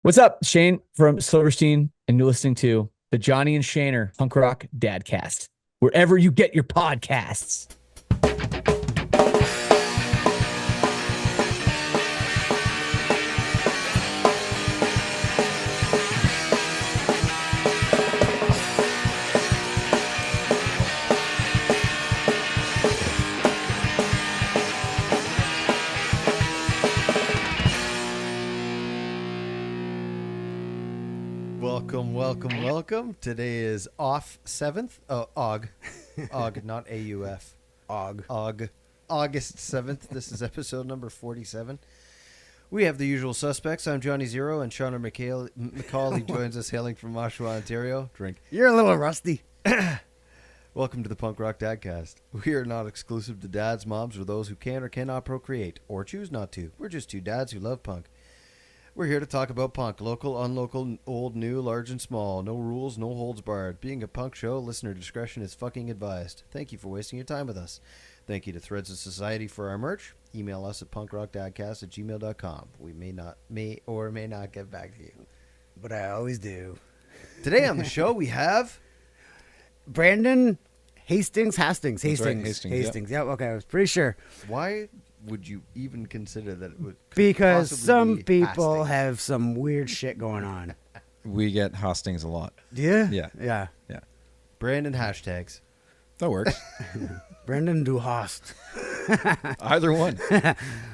What's up, Shane from Silverstein, and you're listening to the Johnny and Shaner Punk Rock Dadcast, wherever you get your podcasts. Welcome. Today is off 7th. Oh, Og. Og, not AUF. Og. August 7th. This is episode number 47. We have the usual suspects. I'm Johnny Zero, and Shauna McCauley joins us hailing from Oshawa, Ontario. Drink. You're a little rusty. Welcome to the Punk Rock Dadcast. We are not exclusive to dads, moms, or those who can or cannot procreate, or choose not to. We're just two dads who love punk. We're here to talk about punk, local, unlocal, old, new, large, and small. No rules, no holds barred. Being a punk show, listener discretion is fucking advised. Thank you for wasting your time with us. Thank you to Threads of Society for our merch. Email us at punkrockdadcast@gmail.com. We may or may not get back to you. But I always do. Today on the show, we have... Brandon Hastings. That's right, Hastings. Yep. Okay, I was pretty sure. Why would you even consider that it would... Because possibly some be people Hastings? have some weird shit going on. We get Hastings a lot. Do you? Yeah. Yeah. Yeah. Brandon hashtags. That works. Brandon Du Hast. Either one.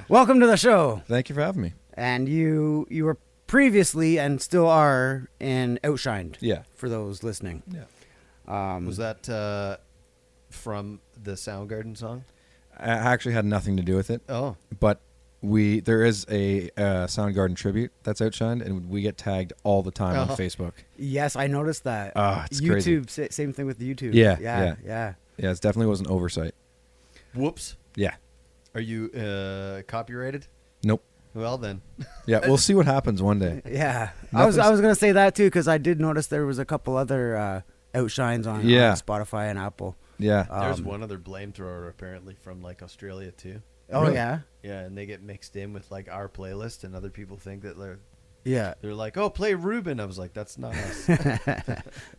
Welcome to the show. Thank you for having me. And you were previously and still are in Outshined. Yeah. For those listening. Yeah. Was that from the Soundgarden song? I actually had nothing to do with it. Oh. But there is a Soundgarden tribute that's Outshined, and we get tagged all the time on Facebook. Yes, I noticed that. It's YouTube, crazy. Same thing with the YouTube. Yeah. Yeah. Yeah, it definitely was an oversight. Whoops. Yeah. Are you copyrighted? Nope. Well then. Yeah, we'll see what happens one day. Yeah. I was gonna say that too, because I did notice there was a couple other Outshines on Spotify and Apple. Yeah. There's one other blame thrower apparently from like Australia too. Oh Really? yeah. Yeah, and they get mixed in with like our playlist, and other people think that they're like, oh, play Ruben. I was like, that's not us.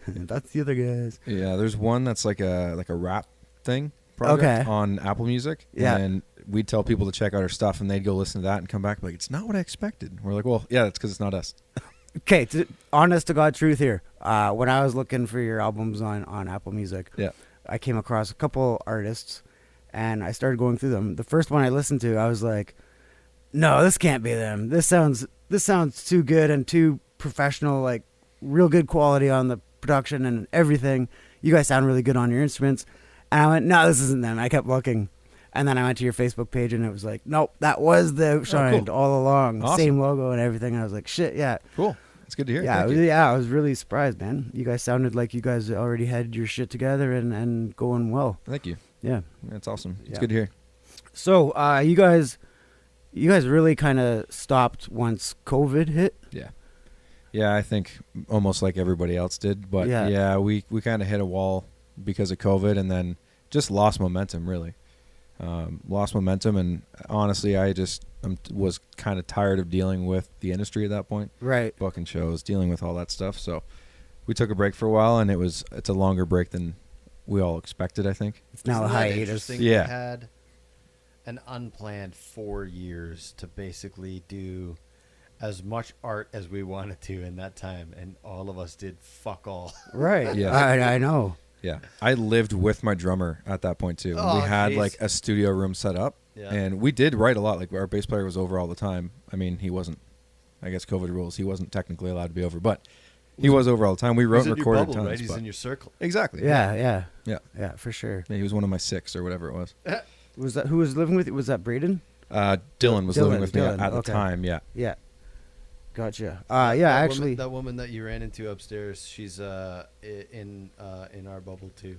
That's the other guys. Yeah, there's one that's like a rap thing project on Apple Music. Yeah. And we'd tell people to check out our stuff, and they'd go listen to that and come back like, it's not what I expected. We're like, well, yeah, that's because it's not us. Okay, honest to God truth here. When I was looking for your albums on Apple Music, Yeah. I came across a couple artists, and I started going through them. The first one I listened to, I was like, no, this can't be them. This sounds too good and too professional, like real good quality on the production and everything. You guys sound really good on your instruments. And I went, no, this isn't them. I kept looking. And then I went to your Facebook page, and it was like, nope, that was the Outshined all along. Awesome. Same logo and everything. And I was like, shit, yeah. Cool. It's good to hear. Yeah, Thank you. yeah, I was really surprised, man. You guys sounded like you guys already had your shit together and going well. Thank you. Yeah. That's awesome. It's Yeah. good to hear. So, you guys really kind of stopped once COVID hit. Yeah. Yeah, I think almost like everybody else did. But yeah, we kind of hit a wall because of COVID, and then just lost momentum, really. Lost momentum, and honestly, I just was kind of tired of dealing with the industry at that point. Right. Booking shows, dealing with all that stuff. So we took a break for a while, and it's a longer break than we all expected, I think. It's now a Isn't that hiatus. interesting? Yeah. We had an unplanned 4 years to basically do as much art as we wanted to in that time, and all of us did fuck all. Right. Yeah. I know. Yeah, I lived with my drummer at that point too. Oh, We had geez. like a studio room set up, Yeah. and we did write a lot. Like our bass player was over all the time. I mean, he wasn't. I guess COVID rules. He wasn't technically allowed to be over, but he was over all the time. We wrote He's and in your recorded bubble, tons. right? He's but- in your circle. Exactly. Yeah, Yeah. for sure. Yeah, he was one of my 6 or whatever it was. Was that who was living with you? Was that Braden? Dylan was living with me Dylan, at the okay. time. Yeah. Yeah. Gotcha. That Actually. that woman that you ran into upstairs, she's in our bubble too.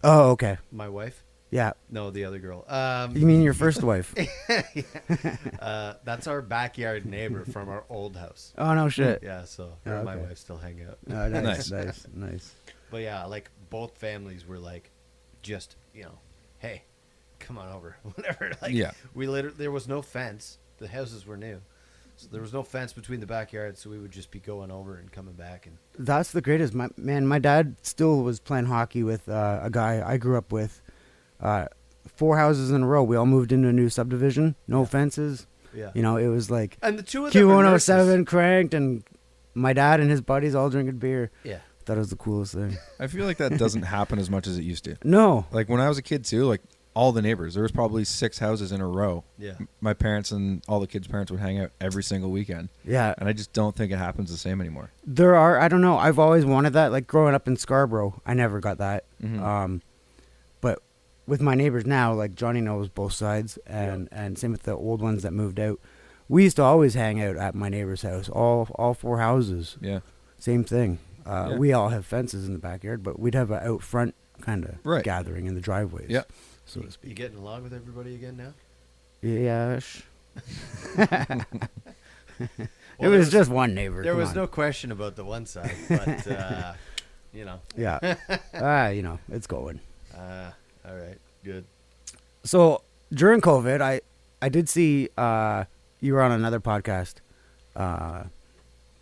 Oh, okay. My wife? Yeah. No, the other girl. You mean your first wife? That's our backyard neighbor from our old house. Oh no shit. Yeah, so Oh, her and my okay. wife still hang out. Oh, Nice. nice. But yeah, like both families were like, just hey, come on over, whatever. Like, Yeah. there was no fence. The houses were new, So there was no fence between the backyard, so we would just be going over and coming back. And That's the greatest. My dad still was playing hockey with a guy I grew up with. 4 houses in a row. We all moved into a new subdivision. No fences. yeah, You know, it was like and the two of them were nurses. Q107 cranked, and my dad and his buddies all drinking beer. Yeah, Thought it was the coolest thing. I feel like that doesn't happen as much as it used to. No. Like when I was a kid too, like all the neighbors, there was probably 6 houses in a row. yeah. My parents and all the kids' parents would hang out every single weekend. Yeah. And I just don't think it happens the same anymore. There are, I don't know, I've always wanted that. Like growing up in Scarborough, I never got that. Mhm. But with my neighbors now, like Johnny knows both sides, and same with the old ones that moved out. We used to always hang out at my neighbor's house, all 4 houses. Yeah. Same thing. Yeah. We all have fences in the backyard, but we'd have an out front kind of Right. gathering in the driveways. Yeah. So to You speak. getting along with everybody again now? Yeah. It Well, was just one neighbor. There come was on. no question about the one side, but you know. Yeah. You know, it's going. All right, good. So during COVID, I did see you were on another podcast. That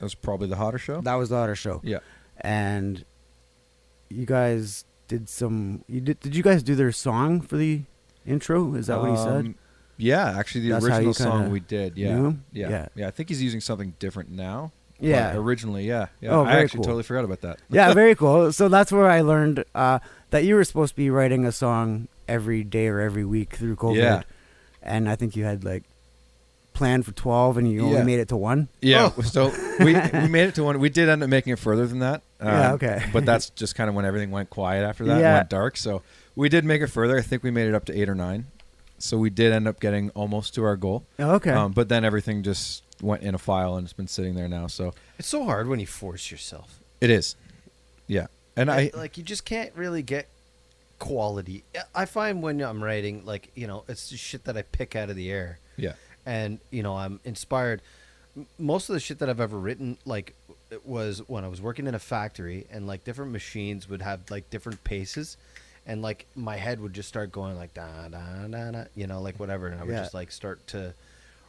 was probably the hotter show. That was the other show. Yeah. And you guys did some. Did you guys do their song for the intro? Is that what he said? Yeah, actually, the That's how original you kinda song we did. Yeah. knew? Yeah. Yeah. I think he's using something different now. Yeah. But originally, yeah. Oh, I very actually cool. totally forgot about that. Yeah, very cool. So that's where I learned that you were supposed to be writing a song every day or every week through COVID. Yeah. And I think you had like planned for 12 and you only Yeah. made it to 1. Yeah. So we made it to 1. We did end up making it further than that. Yeah, okay. But that's just kind of when everything went quiet after that. Yeah. Went dark. So we did make it further. I think we made it up to 8 or 9. So we did end up getting almost to our goal. Oh, okay. But then everything just went in a file and it's been sitting there now. So It's so hard when you force yourself. it is. Yeah. And I like you just can't really get quality. I find when I'm writing, like, you know, it's just shit that I pick out of the air. yeah. And, you know, I'm inspired. Most of the shit that I've ever written, like, it was when I was working in a factory and, like, different machines would have, like, different paces. And, like, my head would just start going, like, da, da, da, da, you know, like, whatever. And I would Yeah. just, like, start to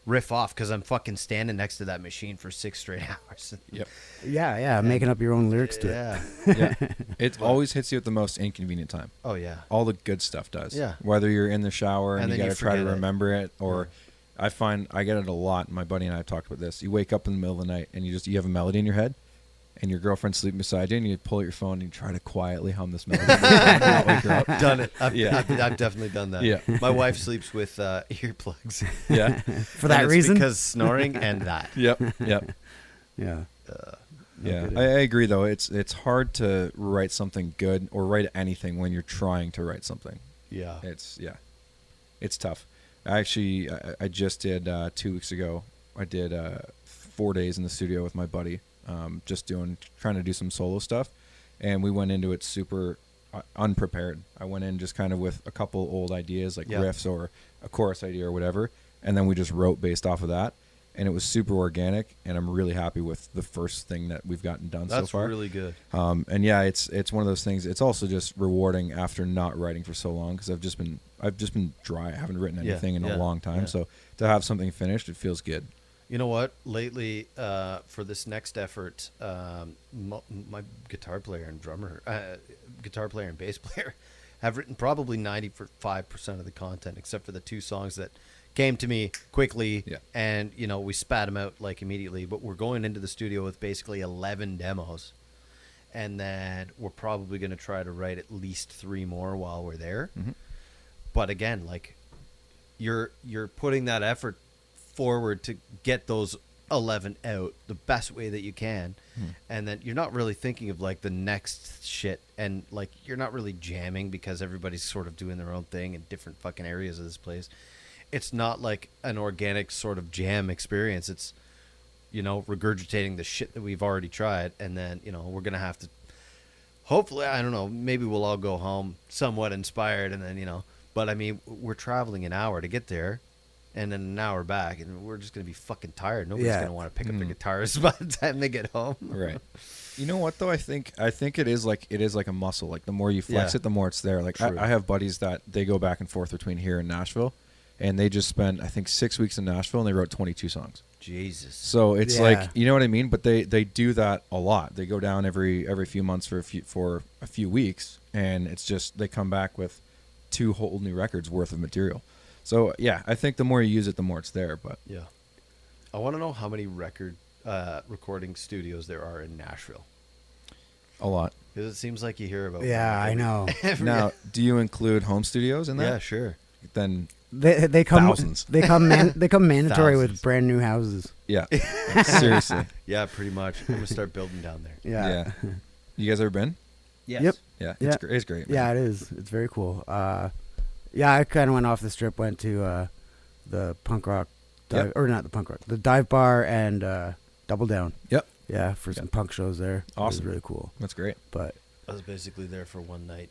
riff off because I'm fucking standing next to that machine for 6 straight hours. Yep. Yeah, making up your own lyrics to it. Yeah. Yeah. It always hits you at the most inconvenient time. Oh, yeah. All the good stuff does. Yeah. Whether you're in the shower and, And you then you got to try to forget it. remember it, or Yeah. I find I get it a lot. My buddy and I have talked about this. You wake up in the middle of the night and you have a melody in your head, and your girlfriend's sleeping beside you, and you pull out your phone and you try to quietly hum this melody. Not wake her up. Done it. I've definitely done that. Yeah. My wife sleeps with earplugs. Yeah. For that And it's reason? because snoring and that. Yep. Yep. Yeah. Yeah. kidding. I agree though. It's hard to write something good or write anything when you're trying to write something. Yeah. It's tough. I just did 2 weeks ago. I did 4 days in the studio with my buddy, trying to do some solo stuff, and we went into it super unprepared. I went in just kind of with a couple old ideas like Yeah. riffs or a chorus idea or whatever, and then we just wrote based off of that, and it was super organic. And I'm really happy with the first thing that we've gotten done That's so far. really good. And yeah, it's one of those things. It's also just rewarding after not writing for so long because I've just been dry. I haven't written Yeah, anything in yeah, a long time. yeah. So to have something finished, it feels good. You know what? Lately, for this next effort, my guitar player and bass player have written probably 95% of the content, except for the 2 songs that came to me quickly. Yeah. And, you know, we spat them out like immediately. But we're going into the studio with basically 11 demos. And then we're probably going to try to write at least 3 more while we're there. Mhm. But again, like, you're putting that effort forward to get those 11 out the best way that you can, and then you're not really thinking of like the next shit, and like you're not really jamming because everybody's sort of doing their own thing in different fucking areas of this place. It's not like an organic sort of jam experience. It's, you know, regurgitating the shit that we've already tried, and then, you know, we're gonna have to, hopefully, I don't know, maybe we'll all go home somewhat inspired, and then, you know, but I mean, we're traveling an hour to get there, and then an hour back, and we're just gonna be fucking tired. Nobody's Yeah. gonna want to pick up their guitars by the time they get home. Right. You know what though? I think it is like a muscle. Like the more you flex Yeah. it, the more it's there. Like True. I have buddies that they go back and forth between here and Nashville, and they just spent I think 6 weeks in Nashville and they wrote 22 songs. Jesus. So it's like, you know what I mean? But they do that a lot. They go down every few months for a few weeks, and it's just they come back with 2 whole new records worth of material. So yeah, I think the more you use it, the more it's there. But yeah, I want to know how many recording studios there are in Nashville. A lot. Because it seems like you hear about. Yeah, I know. Now, do you include home studios in that? Yeah, sure. Then They come thousands. They come mandatory Thousands. with brand new houses. yeah, seriously. Yeah, pretty much. I'm gonna start building down there. Yeah. You guys ever been? Yes. Yep. Yeah, Yeah. it's great. Man. Yeah, it is. It's very cool. Yeah, I kind of went off the strip, went to the punk rock, dive, or not the punk rock, the dive bar and Double Down. Yep. Yeah, for some punk shows there. Awesome. It was really cool. That's great. But I was basically there for one night,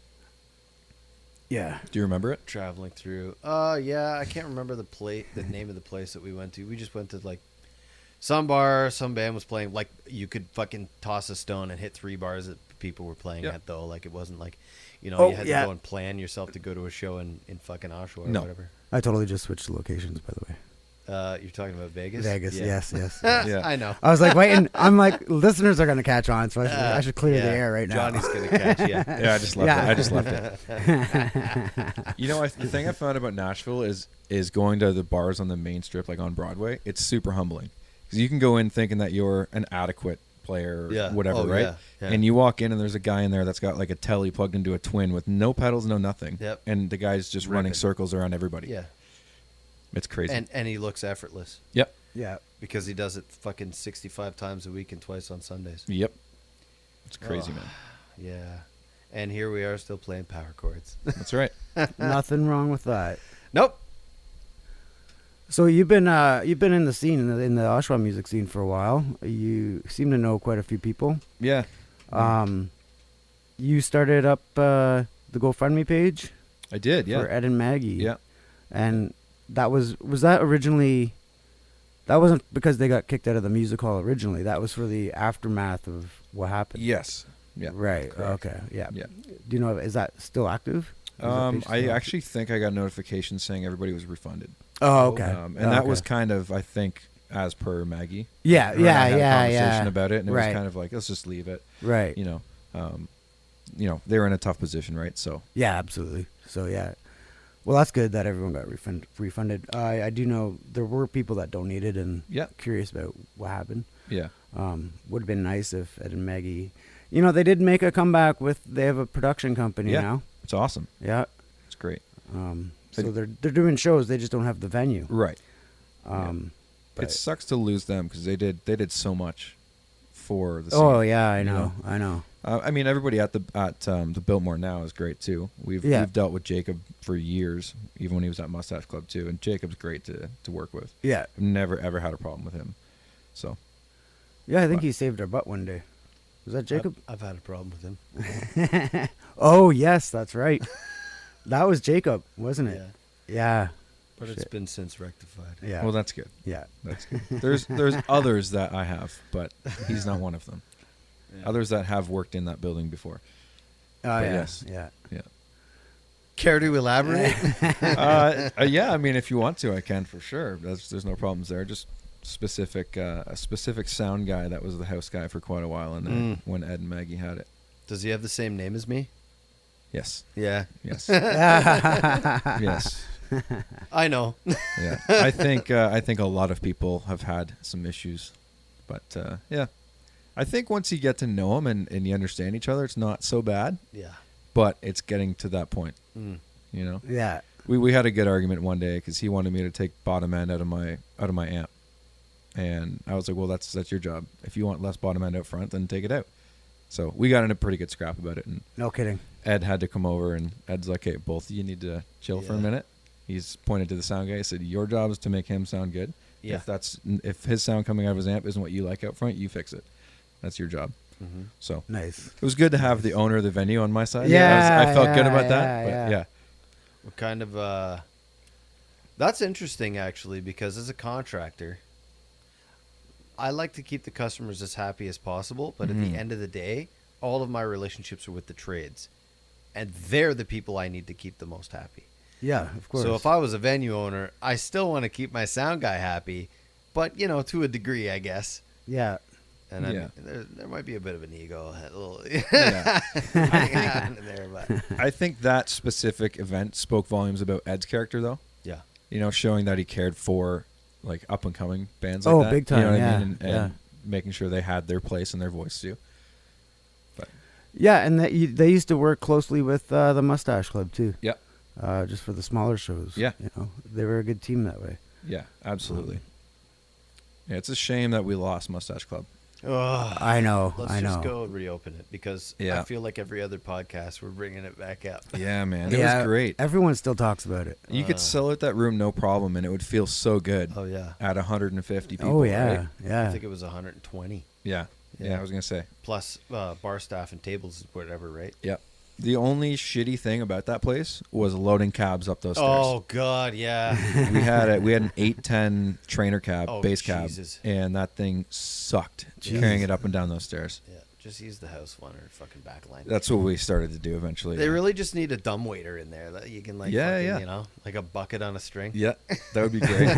yeah, Do you remember it? traveling through. Yeah, I can't remember the name of the place that we went to. We just went to like some bar, some band was playing. Like you could fucking toss a stone and hit 3 bars that people were playing Yep. at though. Like it wasn't like, you Oh, had yeah. to go and plan yourself to go to a show in fucking Oshawa or No. whatever. I totally just switched locations, by the way. You're talking about Vegas? Vegas, Yeah. yes. Yeah. I know. I was like waiting. I'm like, listeners are going to catch on, so I should clear the Yeah. air right now. Johnny's gonna catch you. Yeah, I just left Yeah. it. I just left it. You know, the thing I found about Nashville is going to the bars on the main strip, like on Broadway. It's super humbling because you can go in thinking that you're an adequate player, or Yeah. whatever, Oh, right? yeah. Yeah. And you walk in and there's a guy in there that's got like a telly plugged into a twin with no pedals, no nothing. Yep. And the guy's just running Ripping. circles around everybody. Yeah. It's crazy. And he looks effortless Yep. Yeah. because he does it fucking 65 times a week and twice on Sundays. Yep. It's crazy, Oh. man. Yeah. And here we are still playing power chords. That's right. Nothing wrong with that. Nope. So you've been in the scene in the Oshawa music scene for a while. You seem to know quite a few people. Yeah. You started up the GoFundMe page I did. Yeah. for Ed and Maggie. Yeah. And that was that originally. That wasn't because they got kicked out of the music hall originally. That was for the aftermath of what happened. Yes. Yeah. Right. Correct. Okay. Yeah. Yeah. Do you know? Is that still active? Is that page I still actually think I got notifications saying everybody was refunded. Oh, okay. And that was kind of, I think, as per Maggie. Yeah. Her and I Yeah. had a Yeah. conversation Yeah. about it, and it Right. was kind of like, let's just leave it. Right. You know, they were in a tough position, right? So Yeah. Absolutely. So yeah. Well, that's good that everyone got refunded. I do know there were people that donated and Yeah. curious about what happened. yeah, Would have been nice if Ed and Maggie, they did make a comeback they have a production company Yeah. now. it's awesome. Yeah. It's great. So they're doing shows. They just don't have the venue. Right. But- It sucks to lose them because they did so much for the scene. Oh yeah, I you know. I know. I mean, everybody at the Biltmore now is great too. We've dealt with Jacob for years, even when he was at Mustache Club too. And Jacob's great to work with. Yeah. I've never ever had a problem with him. So Yeah, I think he saved our butt one day. Was that Jacob? I've had a problem with him. Oh yes, that's right. That was Jacob, wasn't it? Yeah. Yeah. But it's Shit. been since rectified. Yeah. well, that's good. Yeah. That's good. There's others that I have, but he's not one of them. Yeah. Others that have worked in that building before. Oh But yeah. yes. Yeah. Yeah. Care to elaborate? Yeah. I mean, if you want to, I can for sure. There's no problems there. Just a specific sound guy that was the house guy for quite a while, and then when Ed and Maggie had it. Does he have the same name as me? Yes. Yeah. Yes. Yes. I know. Yeah. I think a lot of people have had some issues, but yeah. I think once you get to know them and you understand each other, it's not so bad. Yeah. But it's getting to that point. Mm. You know. Yeah. We had a good argument one day because he wanted me to take bottom end out of my amp, and I was like, well, that's your job. If you want less bottom end out front, then take it out. So we got in a pretty good scrap about it, and No kidding. Ed had to come over, and Ed's like, hey, both of you need to chill for a Yeah. minute. He's pointed to the sound guy. He said, your job is to make him sound good. Yeah. If his sound coming out of his amp isn't what you like out front, you fix it. That's your job. Mm-hmm. So Nice. it was good to have the owner of the venue on my side. Yeah, I felt good yeah, about yeah, that. But yeah. yeah. What kind of that's interesting actually, because as a contractor, I like to keep the customers as happy as possible, but at the end of the day, all of my relationships are with the trades, and they're the people I need to keep the most happy. Yeah, of course. So if I was a venue owner, I still want to keep my sound guy happy, but to a degree, I guess. Yeah. And I Yeah. mean, there might be a bit of an ego, a little Yeah. happening there, but I think that specific event spoke volumes about Ed's character, though. yeah, Showing that he cared for like up and coming bands like Oh, that. big time, You know what yeah, I mean? And yeah. making sure they had their place and their voice too. Yeah, and they used to work closely with the Mustache Club too. Yeah. Just for the smaller shows. Yeah. They were a good team that way. Yeah, absolutely. Yeah, it's a shame that we lost Mustache Club. Ugh. I know. Let's I know. just go reopen it because Yeah. I feel like every other podcast we're bringing it back up. Yeah, man. It Yeah, was great. Everyone still talks about it. You could sell out that room no problem, and it would feel so good Oh yeah, at 150 people. Oh yeah, right? yeah. I think it was 120 Yeah. Yeah. I was going to say. plus bar staff and tables, whatever, right? Yep. The only shitty thing about that place was loading cabs up those stairs. Oh God, yeah. We had an 810 trainer cab, Oh, base cab, Jesus. and that thing sucked Jesus. carrying it up and down those stairs. Yeah, just use the house one or fucking backline. That's what we started to do eventually. They really just need a dumbwaiter in there that you can Yeah, fucking, yeah. like a bucket on a string. Yeah, that would be great.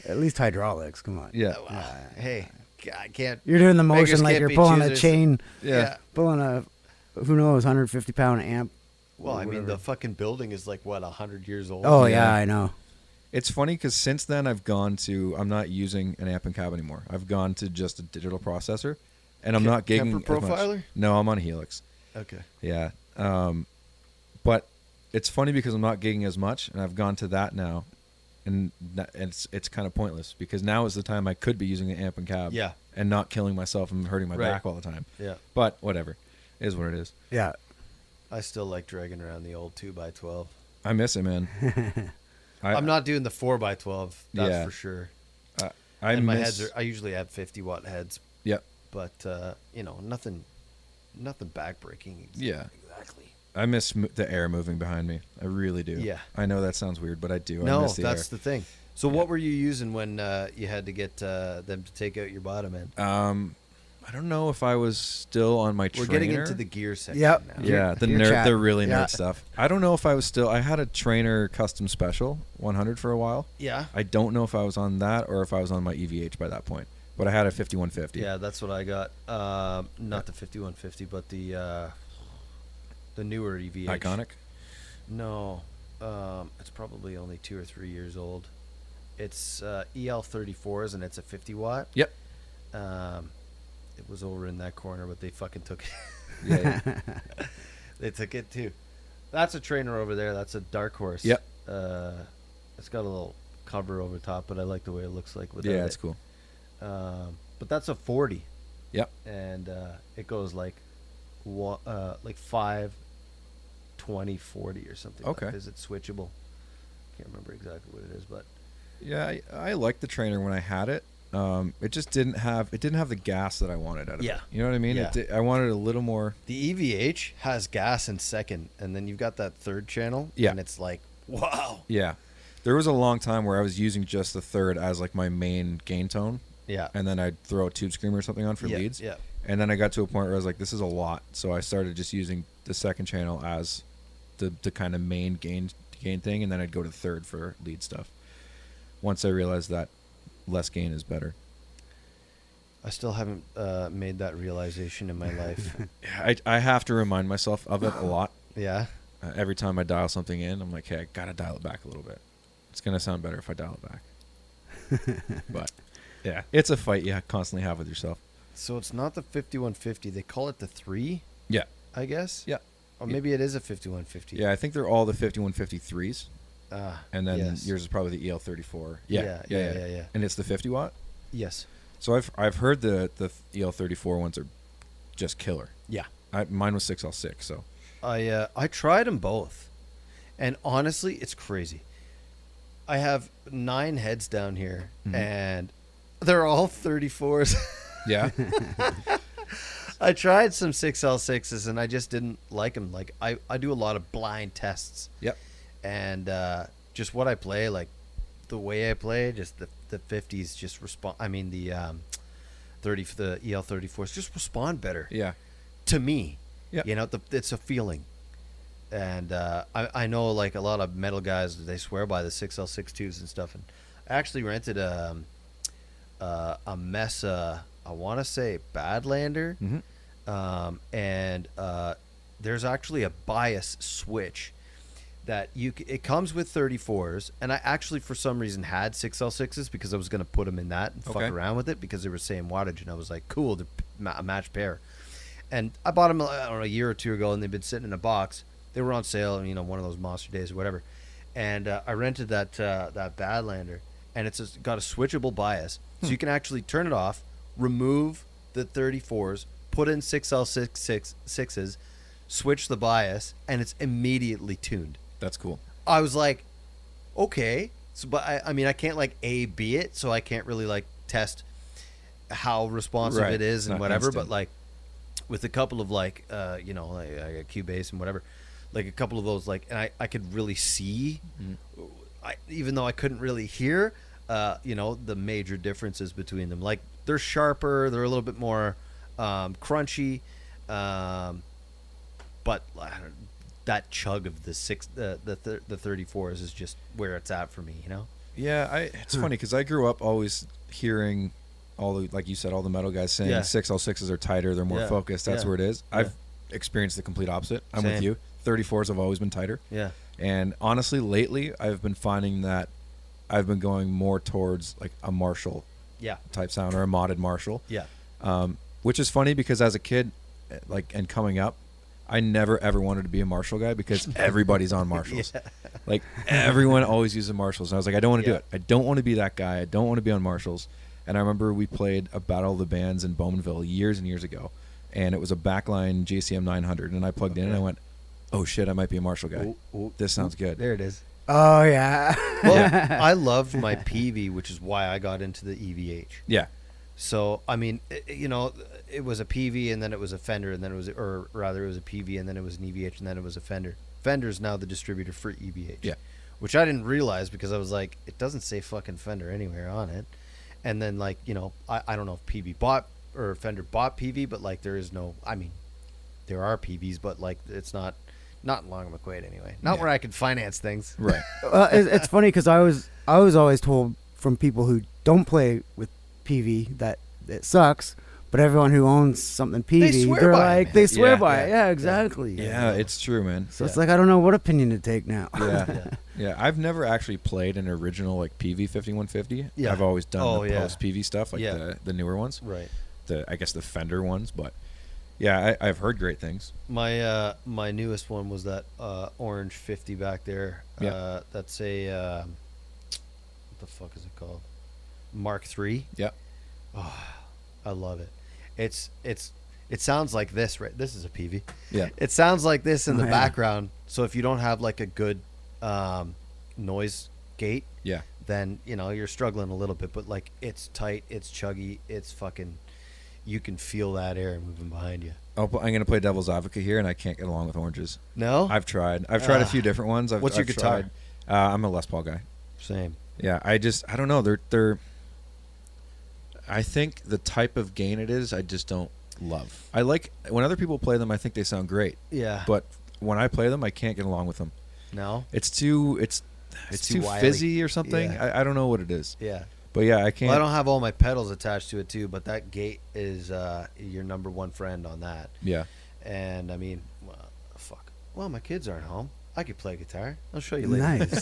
At least hydraulics. Come on. Yeah, Hey, I can't. You're doing the Beggars motion like can't you're be pulling a choosers. chain, yeah. pulling a, who knows, 150-pound amp. Well, or I mean, whatever. the fucking building is like what 100 years old. Oh Yeah. yeah, I know. It's funny because since then I'm not using an amp and cab anymore. I've gone to just a digital processor, and I'm not gigging Kemper as much. Profiler? No, I'm on Helix. Okay. Yeah, but it's funny because I'm not gigging as much, and I've gone to that now, and it's kind of pointless because now is the time I could be using an amp and cab. Yeah. And not killing myself and hurting my Right. back all the time. Yeah. But whatever, it is what it is. Yeah. I still like dragging around the old 2x12. I miss it, man. I'm not doing the 4x12. That's Yeah. for sure. I And my miss. heads I usually have 50-watt heads, Yep. but nothing backbreaking. Yeah. Exactly. I miss the air moving behind me. I really do. Yeah. I know that sounds weird, but I do. I No, miss the that's air. the thing. So what were you using when you had to get them to take out your bottom end? I don't know if I was still on my We're trainer. getting into the gear section Yep. now. Yeah, the Gear nerd, chat. the really Yeah. nerd stuff. I don't know if I was still. I had a trainer custom special 100 for a while. Yeah. I don't know if I was on that or if I was on my EVH by that point. But I had a 5150. Yeah, that's what I got. Not the 5150, but the newer EVH. Iconic. No, it's probably only 2 or 3 years old. It's EL34s and it's a 50-watt. Yep. It was over in that corner, but they fucking took it. Yeah. They took it too. That's a trainer over there. That's a Dark Horse. Yep. It's got a little cover over top, but I like the way it looks like without Yeah, it. it's cool. But that's a 40. Yep. And it goes like 5, 20, 40 or something. Okay. Is it switchable? Can't remember exactly what it is, but Yeah, I liked the trainer when I had it. It just didn't have the gas that I wanted out of Yeah. it. You know what I mean? Yeah. I wanted a little more. the EVH has gas in second, and then you've got that third channel. Yeah. And it's like, wow. Yeah. There was a long time where I was using just the third as like my main gain tone, Yeah. and then I'd throw a tube screamer or something on for Yeah, leads. yeah. And then I got to a point where I was like, this is a lot. So I started just using the second channel as the kind of main gain thing, and then I'd go to the third for lead stuff. Once I realized that less gain is better. I still haven't made that realization in my life. I have to remind myself of it a lot. Yeah. Every time I dial something in, I'm like, hey, I gotta dial it back a little bit. It's gonna sound better if I dial it back. But yeah, it's a fight you constantly have with yourself. So it's not the 5150. They call it the 3, Yeah, I guess. yeah, Or maybe it is a 5150. yeah. I think they're all the 5153s, and then yes. yours is probably the EL34. Yeah. And it's the 50 watt. Yes. So I've heard the EL34 ones are just killer. Yeah. Mine was 6L6. So I tried them both, and honestly, it's crazy. I have 9 heads down here, and they're all 34s. yeah, I tried some 6L6s, and I just didn't like them. Like I do a lot of blind tests, yep, and just what I play, like the way I play, just the 50s just respond. I mean the the EL34s just respond better yeah, to me. Yeah. You know, it's a feeling. And I know like a lot of metal guys, they swear by the 6L62s and stuff. And I actually rented a Mesa, I want to say Badlander, and there's actually a bias switch that it comes with 34s, and I actually for some reason had 6L6s because I was going to put them in that and fuck around with it because they were same wattage, and I was like, cool, they're a matched pair. And I bought them, I don't know, a year or two ago, and they've been sitting in a box. They were on sale, you know, one of those monster days or whatever. And I rented that Badlander, and it's got a switchable bias, so you can actually turn it off, remove the 34s, put in 6L6s, switch the bias, and it's immediately tuned. That's cool. I was like, okay, so, but I mean, I can't like A/B it, so I can't really like test how responsive it is and whatever. Instant. But like with a couple of like, you know, like I got Cubase and whatever, like a couple of those, like, and I could really see, even though I couldn't really hear, you know, the major differences between them. Like they're sharper, they're a little bit more crunchy, but that chug of the 34s is just where it's at for me, you know? Yeah, it's funny because I grew up always hearing all the, like you said, all the metal guys saying 6L6s are tighter, they're more focused. That's where it is. I've experienced the complete opposite. I'm with you. 34s have always been tighter. Yeah. And honestly, lately, I've been finding that I've been going more towards like a Marshall type sound or a modded Marshall. Yeah. Which is funny because as a kid, like, and coming up, I never ever wanted to be a Marshall guy because everybody's on Marshalls. Like everyone always uses Marshalls. And I was like, I don't want to do it. I don't want to be that guy. I don't want to be on Marshalls. And I remember we played a Battle of the Bands in Bowmanville years and years ago. And it was a backline JCM 900. And I plugged in and I went, oh shit, I might be a Marshall guy. This sounds good. There it is. Oh, yeah. Well, I loved my PV, which is why I got into the EVH. Yeah. So, I mean, you know, it was a PV and then it was a Fender and then it was, or rather it was a PV and then it was an EVH and then it was a Fender. Fender's now the distributor for EVH. Yeah. Which I didn't realize because I was like, it doesn't say fucking Fender anywhere on it. And then like, you know, I don't know if PV bought or Fender bought PV, but like there is no, I mean, there are PVs, but like it's not in Long McQuaid anyway. Not where I could finance things. Right. It's funny because I was always told from people who don't play with PV that it sucks, but everyone who owns something PV, they're like, they swear by it. Yeah, exactly. Yeah, it's true, man. So it's like, I don't know what opinion to take now. Yeah. I've never actually played an original like PV 5150. Yeah. I've always done the post PV stuff, like the newer ones. Right. I guess the Fender ones, but yeah, I've heard great things. My my newest one was that orange 50 back there. Yeah. That's a what the fuck is it called? Mark III. Yeah. Oh, I love it. It sounds like this, right? This is a PV. Yeah. It sounds like this in the background. So if you don't have like a good noise gate, then you know you're struggling a little bit. But like it's tight, it's chuggy, it's fucking. You can feel that air moving behind you. I'm going to play devil's advocate here, and I can't get along with oranges. No? I've tried a few different ones. What's your guitar? I'm a Les Paul guy. Same. Yeah, I don't know. They're. I think the type of gain it is, I just don't love. I like when other people play them. I think they sound great. Yeah. But when I play them, I can't get along with them. No. It's too fizzy or something. Yeah. I don't know what it is. Yeah. But yeah, I can't. Well, I don't have all my pedals attached to it too, but that gate is your number one friend on that. Yeah. And I mean, fuck. Well, my kids aren't home. I could play guitar. I'll show you later. Nice.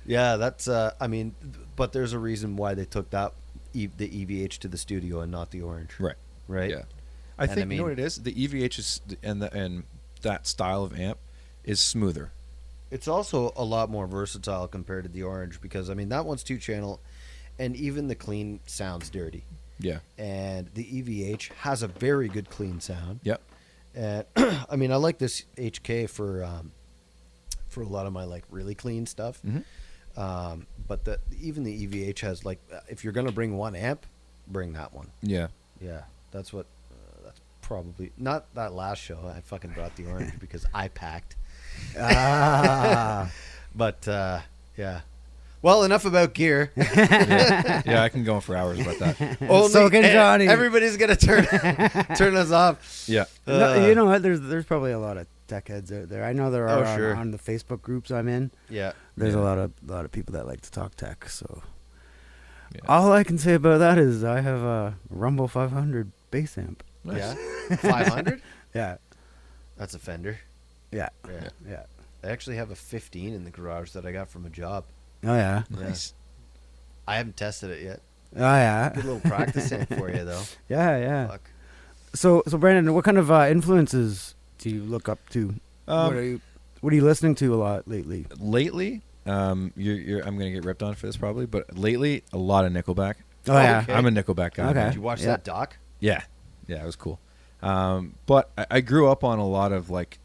Yeah, that's. I mean, but there's a reason why they took the EVH to the studio and not the orange. Right. Right. Yeah. I think you know what it is. The EVH is and that style of amp is smoother. It's also a lot more versatile compared to the orange because I mean that one's 2-channel, and even the clean sounds dirty. Yeah. And the EVH has a very good clean sound. Yep. And I mean I like this HK for a lot of my like really clean stuff. Mm-hmm. But even the EVH has like if you're gonna bring one amp, bring that one. Yeah. Yeah. That's what. That's probably not that last show. I fucking brought the orange because I packed. But yeah, Well, enough about gear. Yeah, I can go on for hours about that. Only, So can Johnny. Everybody's gonna turn us off. Yeah. No, you know what? There's probably a lot of tech heads out there. I know there are sure. on the Facebook groups I'm in. Yeah. There's Yeah. a lot of people that like to talk tech. So Yeah. all I can say about that is I have a Rumble 500 bass amp. Nice. Yeah. 500. Yeah, That's a Fender. yeah, Yeah. yeah. I actually have a 15 in the garage that I got from a job. Oh yeah, Nice. I haven't tested it yet. oh yeah, Good little practice amp for you though. yeah. Fuck. So Brandon, what kind of influences do you look up to? What are you listening to a lot lately? Lately, you're I'm gonna get ripped on for this probably, but lately a lot of Nickelback. Oh yeah, okay. I'm a Nickelback guy. Okay. Did you watch Yeah. that doc? Yeah, it was cool. But I grew up on a lot of like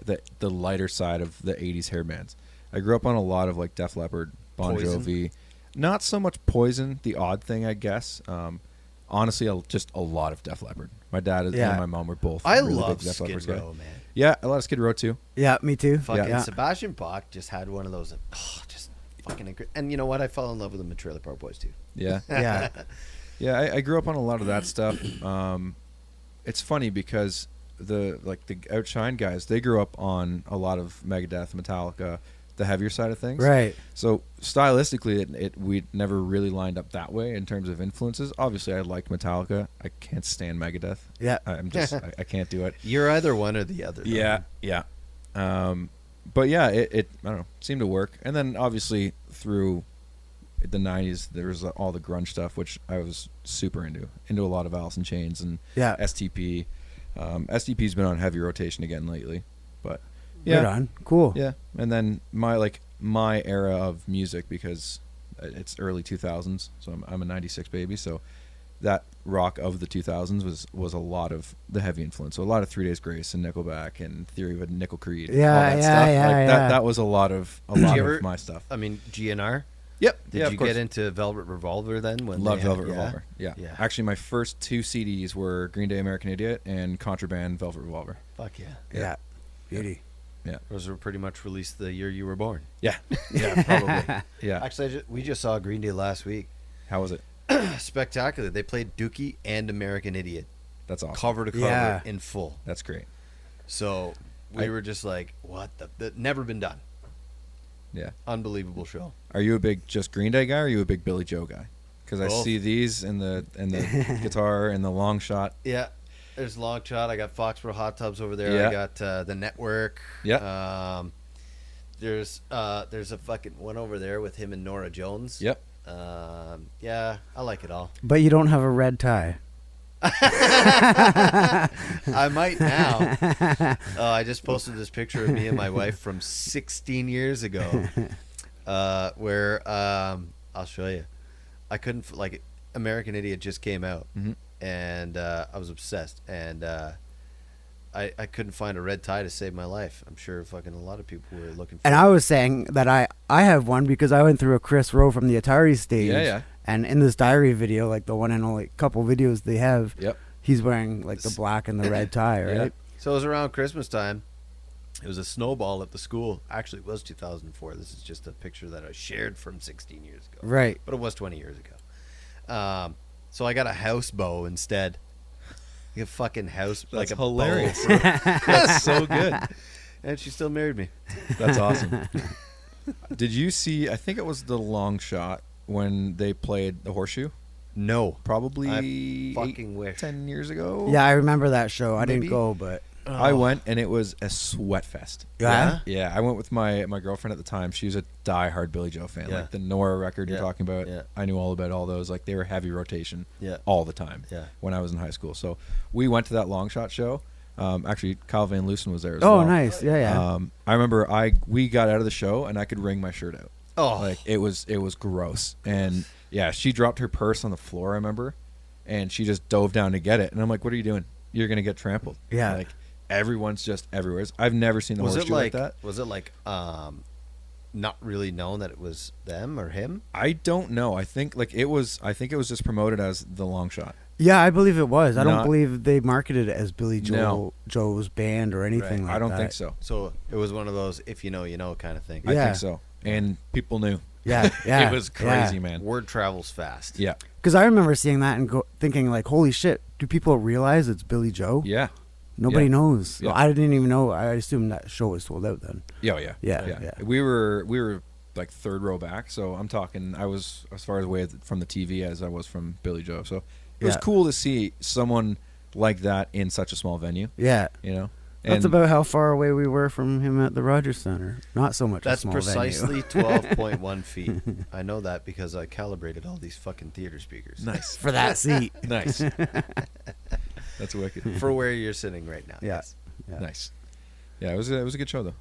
the lighter side of the '80s hair bands. I grew up on a lot of like Def Leppard, Bon Poison? Jovi, not so much Poison. The odd thing, I guess. Honestly, just a lot of Def Leppard. My dad and Yeah. my mom were both. I really love big Def Skid Leppard guys. Row, man. Yeah, a lot of Skid Row too. yeah, me too. Fucking yeah. Sebastian Bach just had one of those. Just fucking incredible. And you know what? I fell in love with him in Trailer Park Boys too. Yeah, yeah. yeah. I grew up on a lot of that stuff. It's funny because the Outshined guys, they grew up on a lot of Megadeth, Metallica, the heavier side of things. Right. So stylistically, we never really lined up that way in terms of influences. Obviously, I liked Metallica. I can't stand Megadeth. Yeah. I'm just I can't do it. You're either one or the other. though. Yeah. But yeah, it I don't know, seemed to work. And then obviously through the 90s, there was all the grunge stuff, which I was super into a lot of Alice in Chains and Yeah. STP. STP's been on heavy rotation again lately, but yeah, Right on. Cool. yeah. And then my era of music, because it's early 2000s, so I'm a 96 baby, so that rock of the 2000s was a lot of the heavy influence. So a lot of 3 Days Grace and Nickelback and Theory of a Nickel Creed. Yeah, all that yeah, stuff. yeah, Like yeah. that was a lot of ever- my stuff. I mean, GNR. Yep. Did yeah, you of course. get into Velvet Revolver then? When Love they had- Velvet Revolver. Yeah. Yeah. Actually, my first 2 CDs were Green Day, American Idiot, and Contraband, Velvet Revolver. Fuck yeah. Yeah. Beauty. Yeah. Those were pretty much released the year you were born. Yeah. Yeah, probably. Yeah. Actually, we just saw Green Day last week. How was it? Spectacular. They played Dookie and American Idiot That's awesome. cover to cover Yeah. in full. That's great. So we were just like, what the never been done. Yeah. Unbelievable show. Are you a big just Green Day guy, or are you a big Billy Joe guy? Because I Both. see these and the guitar and the long shot. Yeah. There's Long Shot. I got Foxborough Hot Tubs over there. Yeah. I got the Network. Yeah. There's a fucking one over there with him and Nora Jones. Yep. Yeah, I like it all. But you don't have a red tie. I might now. I just posted this picture of me and my wife from 16 years ago, where I'll show you. I couldn't American Idiot just came out, Mhm. and I was obsessed, and I couldn't find a red tie to save my life. I'm sure fucking a lot of people were looking for And it. I was saying that I have one because I went through a Chris Rowe from the Atari stage. Yeah, yeah. And in this diary video, like the one and only couple videos they have, Yep. he's wearing like the black and the red tie, right? Yeah. So it was around Christmas time. It was a snowball at the school. Actually, it was 2004. This is just a picture that I shared from 16 years ago. Right. But it was 20 years ago. So I got a house bow instead. Like a fucking house. That's like a hilarious. bow. That's so good. And she still married me. That's awesome. Did you see? I think it was the long shot when they played the Horseshoe. No. Probably I fucking wish. 10 years ago. Yeah, I remember that show. I Maybe. didn't go, but I went and it was a sweat fest. yeah. Yeah, I went with my girlfriend at the time. She was a diehard Billy Joe fan. Yeah. Like the Nora record Yeah. you're talking about. Yeah. I knew all about all those. Like they were heavy rotation Yeah. all the time Yeah. when I was in high school. So we went to that long shot show. Actually, Kyle Van Loosen was there as Oh, well. nice. Yeah, yeah. I remember we got out of the show and I could wring my shirt out. Oh. Like it was gross. And yeah, she dropped her purse on the floor, I remember, and she just dove down to get it. And I'm like, "What are you doing? You're gonna get trampled." Yeah. Like everyone's just everywhere. I've never seen the was Horseshoe it like that. Was it like not really known that it was them or him? I don't know. I think it was just promoted as the long shot. Yeah, I believe it was. I don't Not- believe they marketed it as Billy No. Joe's band or anything Right. like that. I don't think so. So it was one of those if you know, you know kind of thing. Yeah. I think so. And people knew. Yeah, yeah. It was crazy, man. Word travels fast. Yeah. Because I remember seeing that and thinking like, holy shit, do people realize it's Billy Joe? Yeah. Nobody Yeah. knows. Yeah. I didn't even know. I assumed that show was sold out then. Yeah, yeah. Yeah. We were like third row back, so I'm talking I was as far away from the TV as I was from Billy Joe. So it was cool to see someone like that in such a small venue. Yeah. You know? That's about how far away we were from him at the Rogers Center. Not so much. That's a small precisely venue. 12.1 feet. I know that because I calibrated all these fucking theater speakers. Nice. For that seat. Nice. That's wicked. For where you're sitting right now. Yeah. Yes. Yeah. Nice. Yeah, it was a good show though.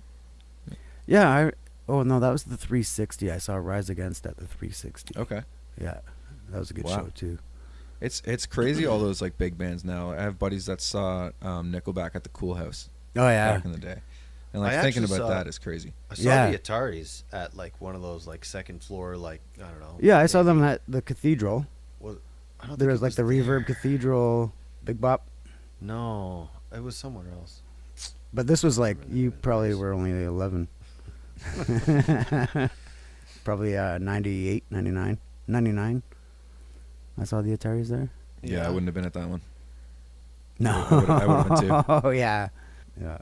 Yeah. Oh no, that was the 360. I saw Rise Against at the 360. Okay. Yeah, that was a good Wow. show too. It's crazy all those like big bands now. I have buddies that saw Nickelback at the Cool House Oh yeah. back in the day. And like I thinking actually about saw- that is crazy. I saw Yeah. the Ataris at like one of those like second floor, like, I don't know. Yeah, I saw maybe- them at the Cathedral. Was, I don't There think was it like the there. Reverb Cathedral, Big Bop. No, it was somewhere else. But this was like Remember you that probably place. were only 11. Probably 98, 99, 99. I saw the Ataris there. Yeah, I wouldn't have been at that one. No. I would've been too. Oh yeah. Yeah.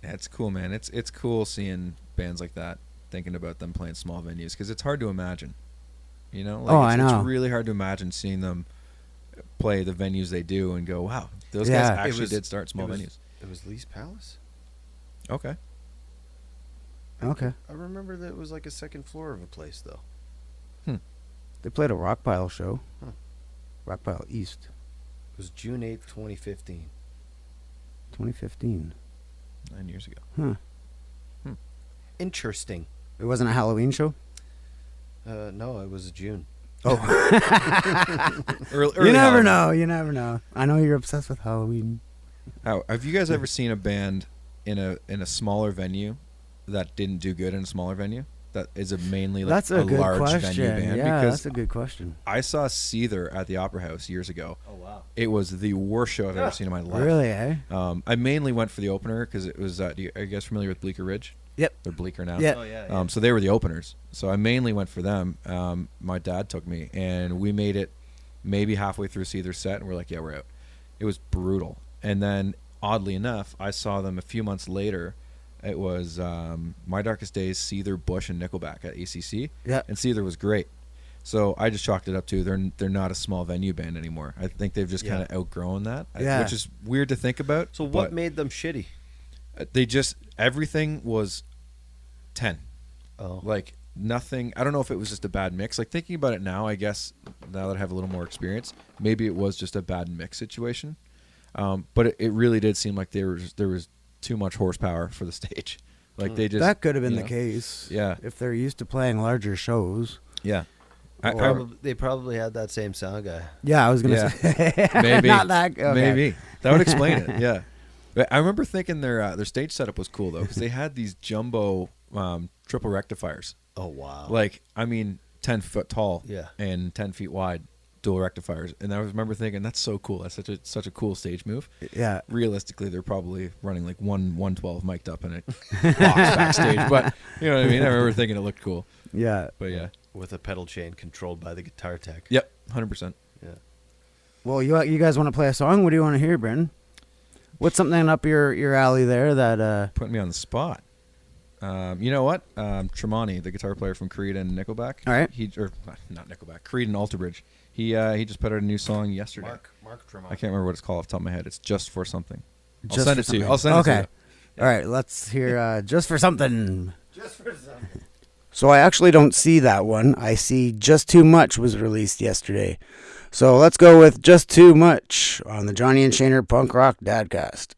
Yeah, it's cool, man. It's cool seeing bands like that, thinking about them playing small venues because it's hard to imagine. You know? Like, Oh, I know. It's really hard to imagine seeing them play the venues they do and go, wow, those Yeah. guys It actually was- did start small it was- venues. It was Lee's Palace? Okay. Okay. I remember that it was like a second floor of a place, though. They played a Rockpile show. Huh. Rockpile East, It was June 8th, 2015. 2015. 9 years ago. Huh. Interesting. It wasn't a Halloween show? No, it was June. Oh. Early You never Halloween. know. You never know. I know you're obsessed with Halloween. How, have you guys ever seen a band in a smaller venue that didn't do good in a smaller venue? That is mainly like That's a good large question. venue band. Yeah, because that's a good question. I saw Seether at the Opera House years ago. Oh, wow. It was the worst show I've ever seen in my life. Really, eh? I mainly went for the opener because it was. Are you guys familiar with Bleecker Ridge? Yep. They're Bleecker now. Yeah. Oh, yeah. So they were the openers. So I mainly went for them. My dad took me, and we made it maybe halfway through Seether's set, and we're like, yeah, we're out. It was brutal. And then, oddly enough, I saw them a few months later. It was My Darkest Days, Seether, Bush, and Nickelback at ACC. Yeah. And Seether was great. So I just chalked it up to they're not a small venue band anymore. I think they've just Yeah. kind of outgrown that, Yeah. which is weird to think about. So what but made them shitty? they just everything was 10. Oh. Like nothing. I don't know if it was just a bad mix. Like thinking about it now, I guess now that I have a little more experience, maybe it was just a bad mix situation. But it really did seem like there was too much horsepower for the stage. Like they just That could have been you the know, case. Yeah. If they're used to playing larger shows. Yeah. They probably had that same sound guy. Yeah, I was gonna Yeah. say Maybe. not that. Okay. Maybe that would explain it. Yeah, but I remember thinking their stage setup was cool though because they had these jumbo triple rectifiers. Oh, wow. Like I mean, 10 foot tall. Yeah. And 10 feet wide, dual rectifiers. And I remember thinking that's so cool. That's such a cool stage move. Yeah. Realistically, they're probably running like 112 mic'd up in a box backstage. But you know what I mean. I remember thinking it looked cool. Yeah. But yeah. With a pedal chain controlled by the guitar tech. Yep. 100%. Yeah. Well, you guys want to play a song? What do you want to hear, Brandon? What's something up your alley there that Putting me on the spot. You know what? Tremonti, the guitar player from Creed and Nickelback. All right. Not Nickelback. Creed and Alter Bridge. He just put out a new song yesterday. Mark Tremont. I can't remember what it's called off the top of my head. It's Just for Something. I'll Just send for it to you. Something. I'll send it to Okay. you. All right, let's hear Just for Something. Just for something. So I actually don't see that one. I see Just Too Much was released yesterday. So let's go with Just Too Much on the Johnny and Shaner Punk Rock Dadcast.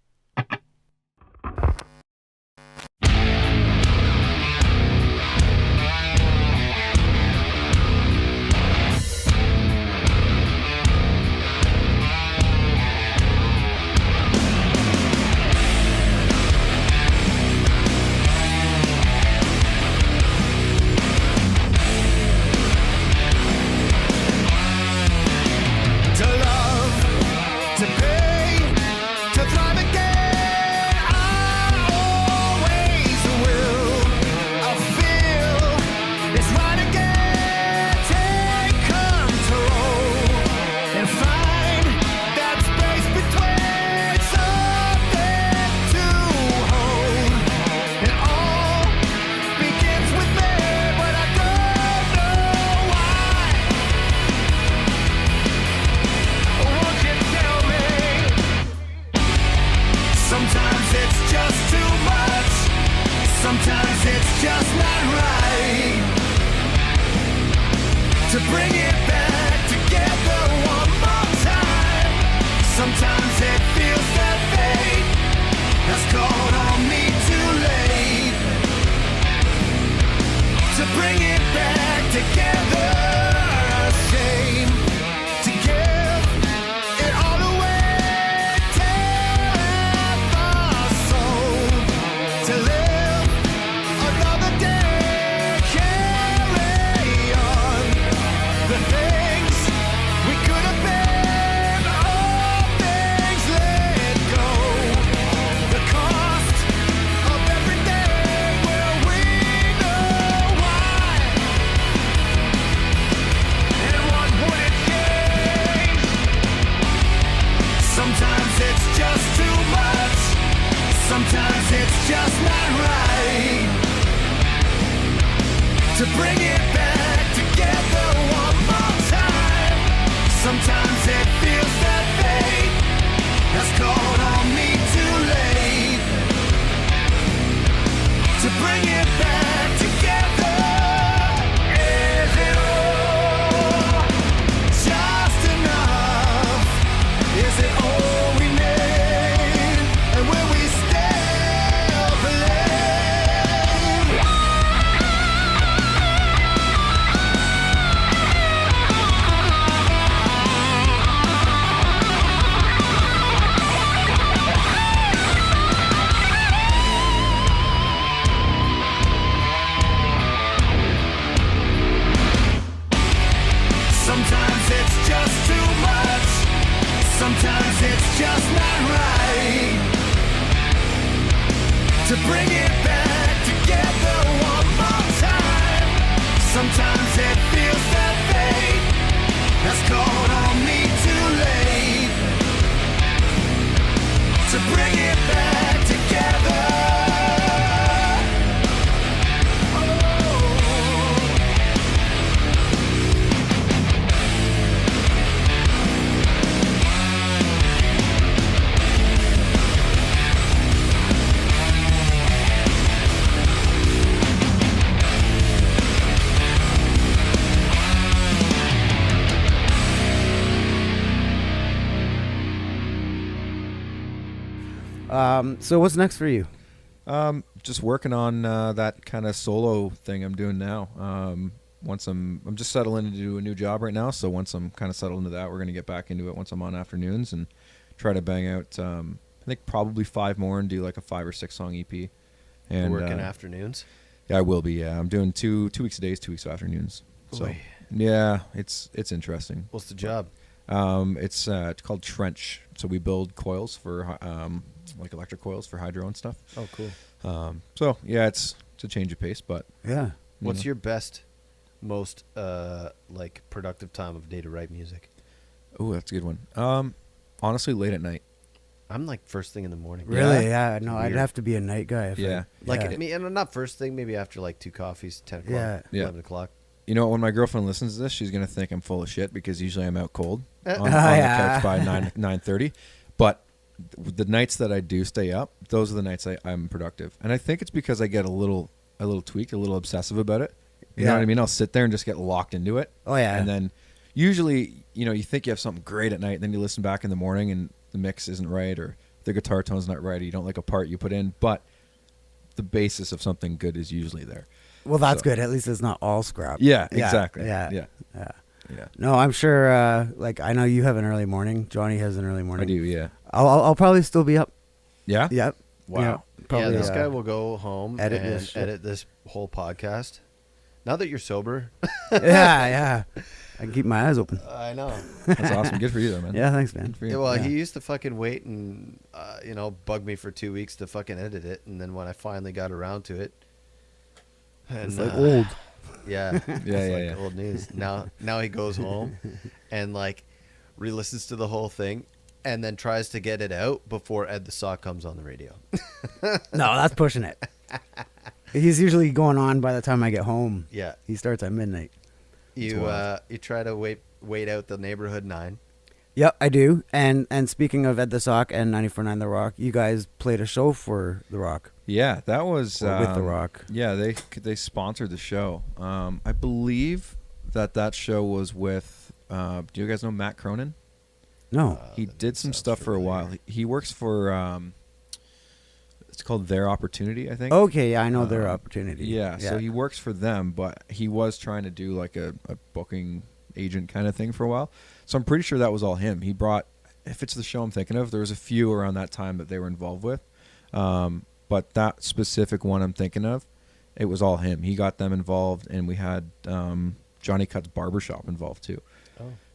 To love, to pay, to thrive again. Sometimes it's just not right to bring it back together one more time. Sometimes it feels that fate has called on me too late to bring it back together. A shame to give it all away, tear our soul to live another day, carry on the things we could have been, all things let go. The cost of everything, well, we know why. And what would it change? Sometimes it's just too much. Sometimes it's just not right to bring it back together one more time. Sometimes it feels that fate has called on me too late to bring it back together. Is it all just enough? Is it all we need? And will we still believe? Sometimes it's just too much. Sometimes it's just not right to bring it back together one more time. Sometimes it feels that fate has called on me too late to bring it back together. So what's next for you? Just working on that kind of solo thing I'm doing now. Once I'm just settling into a new job right now, so once I'm kind of settled into that, we're gonna get back into it once I'm on afternoons and try to bang out. I think probably 5 more and do like a 5 or 6 song EP. And Working afternoons. yeah, I will be. Yeah, I'm doing 2 weeks of days, 2 weeks of afternoons. So Boy. yeah, it's interesting. What's the job? It's called Trench. So we build coils for like electric coils for hydro and stuff. Oh, cool. So yeah, it's a change of pace, but Yeah. What's your best, most like productive time of day to write music? oh, that's a good one. Honestly, late at night. I'm like first thing in the morning. Really? Yeah. No, I'd Weird. have to be a night guy. If Yeah. Like me, and not first thing. Maybe after like 2 coffees, 10 o'clock, Yeah. Yeah. 11 o'clock. You know, when my girlfriend listens to this, she's gonna think I'm full of shit because usually I'm out cold on Yeah. the couch by 9:30. But the nights that I do stay up, those are the nights I'm productive, and I think it's because I get a little tweaked, a little obsessive about it. You know Yeah. what I mean? I'll sit there and just get locked into it. Oh, yeah. And then usually, you know, you think you have something great at night, then you listen back in the morning and the mix isn't right or the guitar tone's not right, or you don't like a part you put in, but the basis of something good is usually there. Well, that's So- good. At least it's not all scrap. Yeah, exactly. Yeah. Yeah. Yeah. Yeah. No, I'm sure. Like I know you have an early morning. Johnny has an early morning. I do, yeah. I'll probably still be up. Yeah? Yep. Wow. Yeah, probably, yeah, this guy will go home edit and this shit. edit this whole podcast. Now that you're sober, yeah. I can keep my eyes open. I know. That's awesome. Good for you, though, man. Yeah, thanks, man. Good for you. Yeah, well, Yeah. he used to fucking wait and bug me for 2 weeks to fucking edit it, and then when I finally got around to it, and, It's like old. Yeah, it's like yeah. old news. Now he goes home and like re-listens to the whole thing, and then tries to get it out before Ed the Sock comes on the radio. No, that's pushing it. He's usually going on by the time I get home. Yeah, He starts at midnight. you wild. you try to wait out the neighborhood 9. Yep, I do. And speaking of Ed the Sock and 94.9 The Rock, you guys played a show for The Rock. Yeah, that was Or with The Rock. Yeah, they sponsored the show. I believe that show was with. Do you guys know Matt Cronin? No. He did some stuff for a while. He works for. It's called Their Opportunity, I think. Okay, yeah, I know Their Opportunity. Yeah, so he works for them, but he was trying to do like a booking agent kind of thing for a while. So I'm pretty sure that was all him. He brought, if it's the show I'm thinking of, there was a few around that time that they were involved with. But that specific one I'm thinking of, it was all him. He got them involved, and we had Johnny Cut's Barbershop involved too.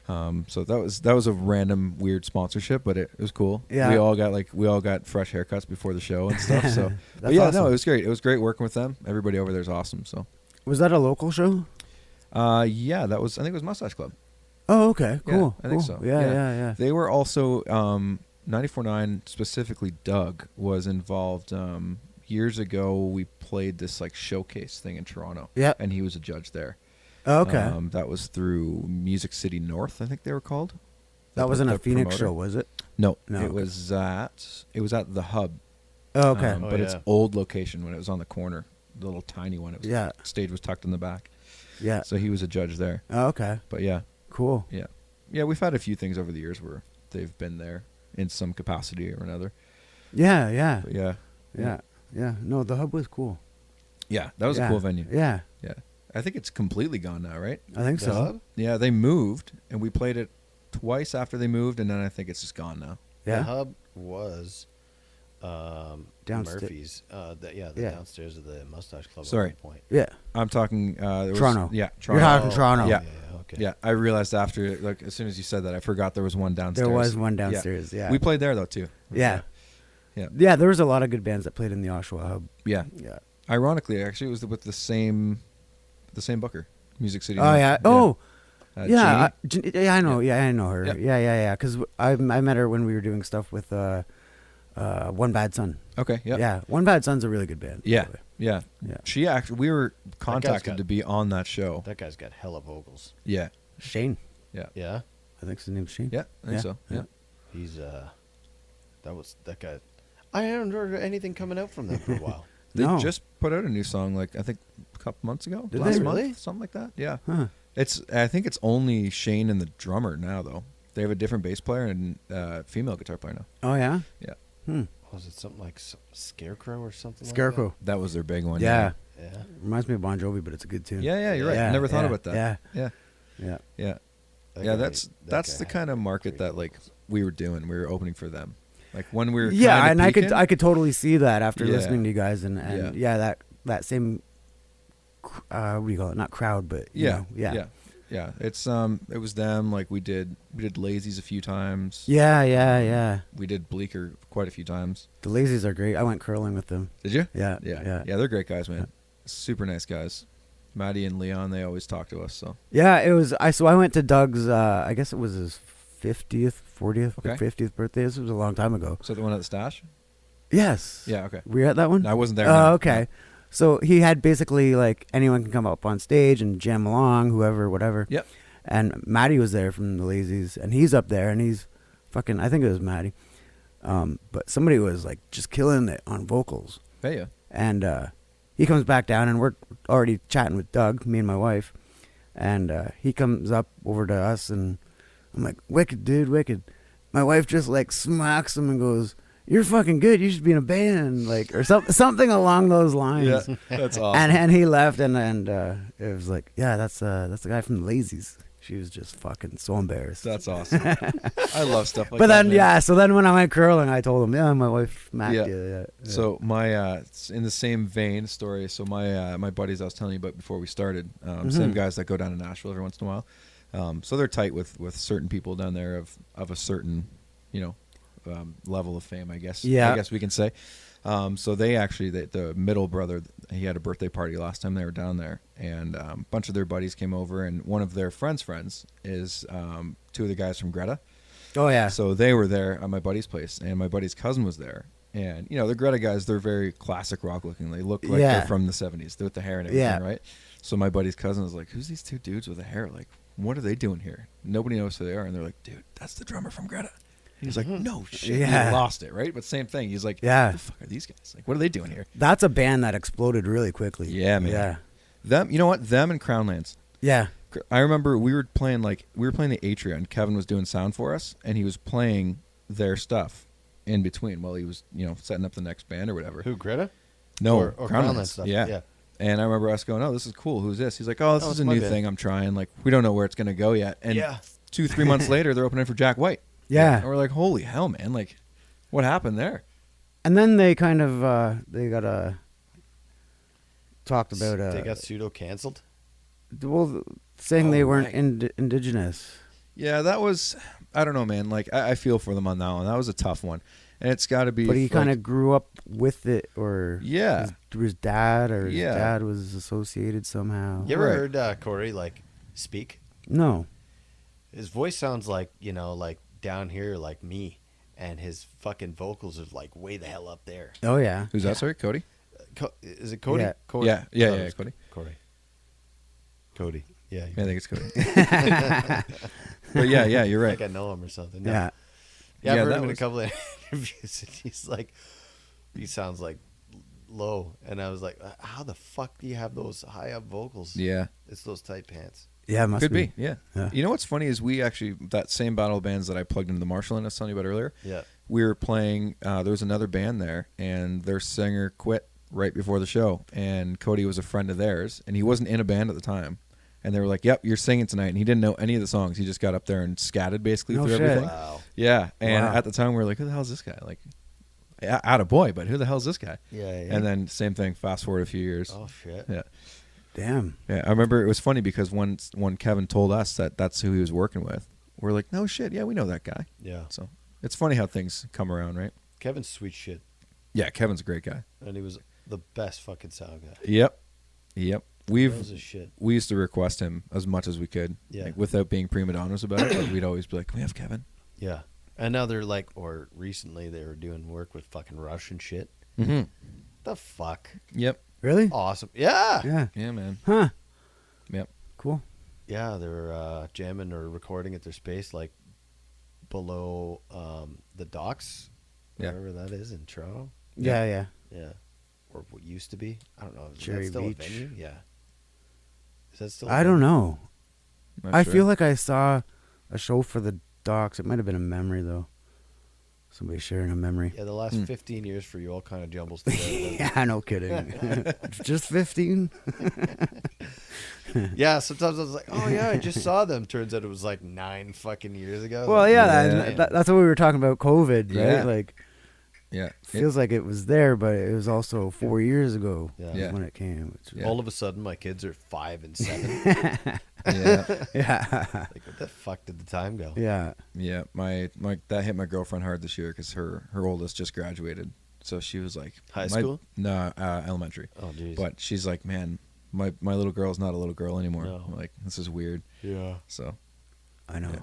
So that was a random weird sponsorship, but it was cool. Yeah. We all got fresh haircuts before the show and stuff. So but yeah, awesome. no, it was great. It was great working with them. Everybody over there is awesome. So Was that a local show? yeah, I think it was Mustache Club. Oh, okay, Yeah, cool. I think cool. so. Yeah. They were also 94.9, specifically Doug was involved. Years ago, we played this like showcase thing in Toronto. Yeah. And he was a judge there. Oh, okay. That was through Music City North, I think they were called. That wasn't a the Phoenix promoter. show, was it? No, No, it okay. was at the Hub. Oh, okay. But it's old location when it was on the corner, the little tiny one. It was, Yeah. Stage was tucked in the back. Yeah. So he was a judge there. Oh, okay. But yeah, Cool. yeah, we've had a few things over the years where they've been there in some capacity or another. Yeah. But yeah, Yeah. No, the Hub was cool. yeah, that was a cool venue. Yeah. Yeah, I think it's completely gone now, right? I think The so. Hub? Yeah, they moved, and we played it twice after they moved, and then I think it's just gone now. The Yeah. Hub was Downsta- Murphy's. Yeah. Downstairs of the Mustache Club Sorry. at one point. Yeah. I'm talking there was, Toronto. Yeah, You're Toronto. talking Toronto. Yeah. Okay. Yeah, I realized after, like, as soon as you said that, I forgot there was one downstairs. There was one downstairs. Yeah. We played there though too. Yeah. Yeah. Yeah. There was a lot of good bands that played in the Oshawa Hub. Yeah. Yeah. Ironically, actually, it was with the same booker, Music City. Oh yeah. Oh. Yeah, Jeannie? yeah, I know. Yeah, I know her. Yeah. Yeah. Because I met her when we were doing stuff with One Bad Son. Okay. Yeah. Yeah, One Bad Son's a really good band. by Yeah. the way. Yeah. Yeah. She actually, we were contacted got- to be on that show. That guy's got hella vocals. Yeah. Shane. Yeah. Yeah. I think his name's Shane. Yeah. I think Yeah, so. yeah. Yeah. He's that guy. I haven't heard anything coming out from them for a while. They No. just put out a new song, like I think a couple months ago. Did Last they month, really? something like that. Yeah. Huh. I think it's only Shane and the drummer now, though. They have a different bass player and female guitar player now. Oh yeah. Yeah. Was it something like Scarecrow or something? Scarecrow. That was their big one. Yeah. Like that? Reminds me of Bon Jovi, but it's a good tune. Yeah, you're right. Yeah, I never thought yeah, about that. yeah. Yeah. Yeah. Yeah. That Yeah, guy- that's that the guy kind of had market great that like vocals. we were doing. We were opening for them. Like when we were Yeah, kinda and I peaking, could totally see that after Yeah. listening to you guys and Yeah. that same what do you call it? Not crowd, but you know, yeah. It's it was them. Like we did Lazy's a few times. Yeah. We did Bleecker quite a few times. The Lazies are great. I went curling with them. Did you? Yeah. Yeah. They're great guys, man. Super nice guys. Maddie and Leon, they always talk to us. So Yeah, it was. I went to Doug's. I guess it was his 50th, 40th, Okay. 50th birthday. This was a long time ago. the one at the stash. Yes. Yeah. Okay. Were you at that one? I wasn't there. Oh, no. okay. So he had basically like anyone can come up on stage and jam along, whoever, whatever. Yep. And Maddie was there from the Lazies, and he's up there, and he's fucking. I think it was Maddie. But somebody was like just killing it on vocals. Hey, yeah. And he comes back down, and we're already chatting with Doug, me and my wife. And he comes up over to us, and I'm like, "Wicked, dude, wicked." My wife just like smacks him and goes, "You're fucking good. You should be in a band," like or something along those lines. Yeah, that's awesome. And he left, and it was like, "Yeah, that's the guy from the Lazies." She was just fucking so embarrassed. That's awesome. I love stuff like but that. then, man. yeah. So then when I went curling, I told him, "Yeah, my wife smacked Yeah. you." Yeah. So my it's in the same vein story. So my buddies I was telling you about before we started, same guys that go down to Nashville every once in a while. So they're tight with certain people down there of a certain, level of fame, I guess. Yeah. I guess we can say. So they actually, the middle brother, he had a birthday party last time they were down there, and a bunch of their buddies came over, and one of their friends' is two of the guys from Greta. Oh yeah. So they were there at my buddy's place, and my buddy's cousin was there. And, the Greta guys, they're very classic rock looking. They look like Yeah. they're from the 70s with the hair and everything, Yeah. right? So my buddy's cousin was like, "Who's these two dudes with the hair? Like, what are they doing here?" Nobody knows who they are. And they're like, "Dude, that's the drummer from Greta." He's like, no shit. Yeah. He lost it, right? But same thing. He's like, Yeah. what the fuck are these guys? Like, what are they doing here? That's a band that exploded really quickly. Yeah, man. Yeah. Them, you know what? Them and Crownlands. Yeah. I remember we were playing the Atria, and Kevin was doing sound for us, and he was playing their stuff in between while he was, setting up the next band or whatever. Who, Greta? No, Or Crownlands stuff. Yeah. And I remember us going, oh, this is cool. Who's this? He's like, oh, this is it's a my new band. thing I'm trying. Like, we don't know where it's going to go yet. And 2-3 months later, they're opening for Jack White. Yeah. And we're like, holy hell, man. Like, what happened there? And then they kind of they got talked about They got pseudo canceled. saying they weren't right. indigenous. Yeah, that was, I don't know, man. Like, I feel for them on that one. That was a tough one. And it's got to be. But he kind of grew up with it, or Yeah. his dad, or his Yeah. dad was associated somehow. You ever Right. heard Corey speak? No. His voice sounds like down here like me, and his fucking vocals are like way the hell up there. Oh yeah. Who's that, sorry? Cody? Is it Cody? Yeah. Cody? Yeah, It's Cody. Cody. Yeah. I think it's Cody. But yeah, you're right. Like I know him or something. No. Yeah. Yeah, I've Yeah, heard that him in a was- couple of interviews, and he's like, he sounds like low, and I was like, how the fuck do you have those high up vocals? Yeah. It's those tight pants. Yeah, it must Could be. Yeah. Yeah. You know what's funny is we actually, that same battle of bands that I plugged into the Marshall and I was telling you about earlier, Yeah. we were playing, there was another band there, and their singer quit right before the show, and Cody was a friend of theirs, and he wasn't in a band at the time. And they were like, yep, you're singing tonight. And he didn't know any of the songs. He just got up there and scatted basically No through shit. everything. Wow. Yeah. And Wow. at the time, we were like, who the hell is this guy? Like, out of boy, but who the hell is this guy? Yeah. And then same thing, fast forward a few years. Oh shit. Yeah. Damn. Yeah. I remember it was funny because when Kevin told us that that's who he was working with, we're like, no shit. Yeah, we know that guy. Yeah. So it's funny how things come around, right? Kevin's sweet shit, Yeah. Kevin's a great guy. and he was the best fucking sound guy. Yep. He knows his shit. We used to request him as much as we could, Yeah. like, without being prima donnas about it. But we'd always be like, "Can we have Kevin?" Yeah. And now they're or recently they were doing work with fucking Rush and shit. Mm-hmm. The fuck? Yep. Really? Awesome. Yeah. Yeah. Yeah, man. Huh. Yep. Cool. Yeah, they were jamming or recording at their space below the docks, Yeah. wherever that is in Toronto. Yeah. Yeah. Yeah. Or what used to be. I don't know. Is Cherry that still Beach. a venue? Yeah. Is that still a I don't venue? know. Not I sure. feel like I saw a show for the Docks. It might have been a memory though. Somebody sharing a memory. Yeah, the last 15 years for you all kind of jumbles together. Yeah, no kidding. Just 15? Yeah, sometimes I was like, oh yeah, I just saw them. Turns out it was 9 fucking years ago. Well, yeah, Yeah. that's what we were talking about, COVID, right? Yeah. Like, Yeah. feels like it was there, but it was also 4 years ago Yeah. when it came. Which, Yeah. All of a sudden, my kids are 5 and 7. Yeah. yeah. Like, what the fuck did the time go? Yeah. Yeah. My that hit my girlfriend hard this year because her oldest just graduated, so she was like, High school? No, elementary. Oh, jeez. But she's like, man, my little girl's not a little girl anymore. No. Like, this is weird. Yeah. So I know. Yeah.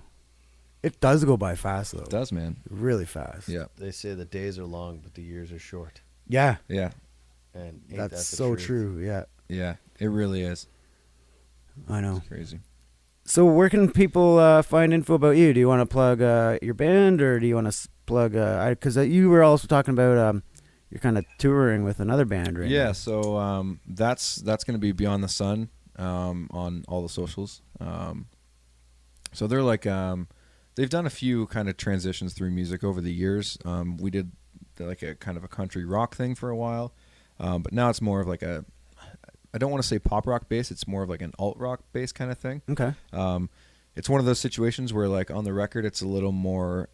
It does go by fast, though. it does, man. Really fast. Yeah. They say the days are long, but the years are short. Yeah. Yeah. And ain't That's that the so truth? true. Yeah. Yeah. It really is. I know. It's crazy. So where can people find info about you? Do you want to plug your band, or do you want to plug? Because you were also talking about you're kind of touring with another band, right? Yeah, now. so that's going to be Beyond the Sun on all the socials. So they're like they've done a few kind of transitions through music over the years. We did like a kind of a country rock thing for a while, but now it's more of like I don't want to say pop rock bass. It's more of like an alt rock bass kind of thing. Okay. It's one of those situations where like on the record it's a little more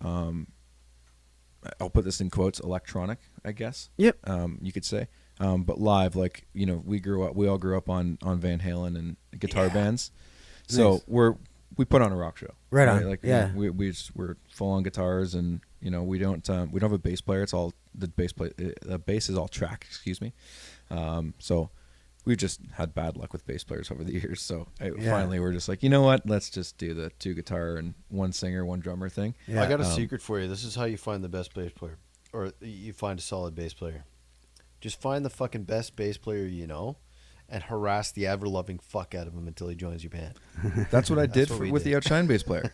I'll put this in quotes, electronic, I guess. Yep. You could say. But live, like, we all grew up on Van Halen and guitar bands. So Nice. we put on a rock show. Right on. Like, Yeah. we're full on guitars, and we don't have a bass player. It's all the bass is all track, excuse me. So we've just had bad luck with bass players over the years. So finally we're just like, you know what? Let's just do the 2 guitar and 1 singer, 1 drummer thing. Yeah. I got a secret for you. This is how you find the best bass player, or you find a solid bass player. Just find the fucking best bass player you know, and harass the ever-loving fuck out of him until he joins your band. That's what I did what we with did. the Outshined bass player.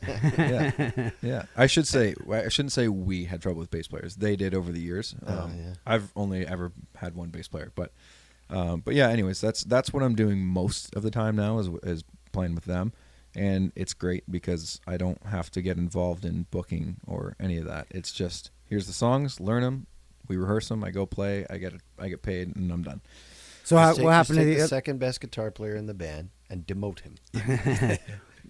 Yeah. I shouldn't say we had trouble with bass players. They did over the years. Yeah. I've only ever had one bass player, but yeah. Anyways, that's what I'm doing most of the time now is playing with them, and it's great because I don't have to get involved in booking or any of that. It's just here's the songs, learn them, we rehearse them, I go play, I get paid, and I'm done. So what happened to the second best guitar player in the band and demote him?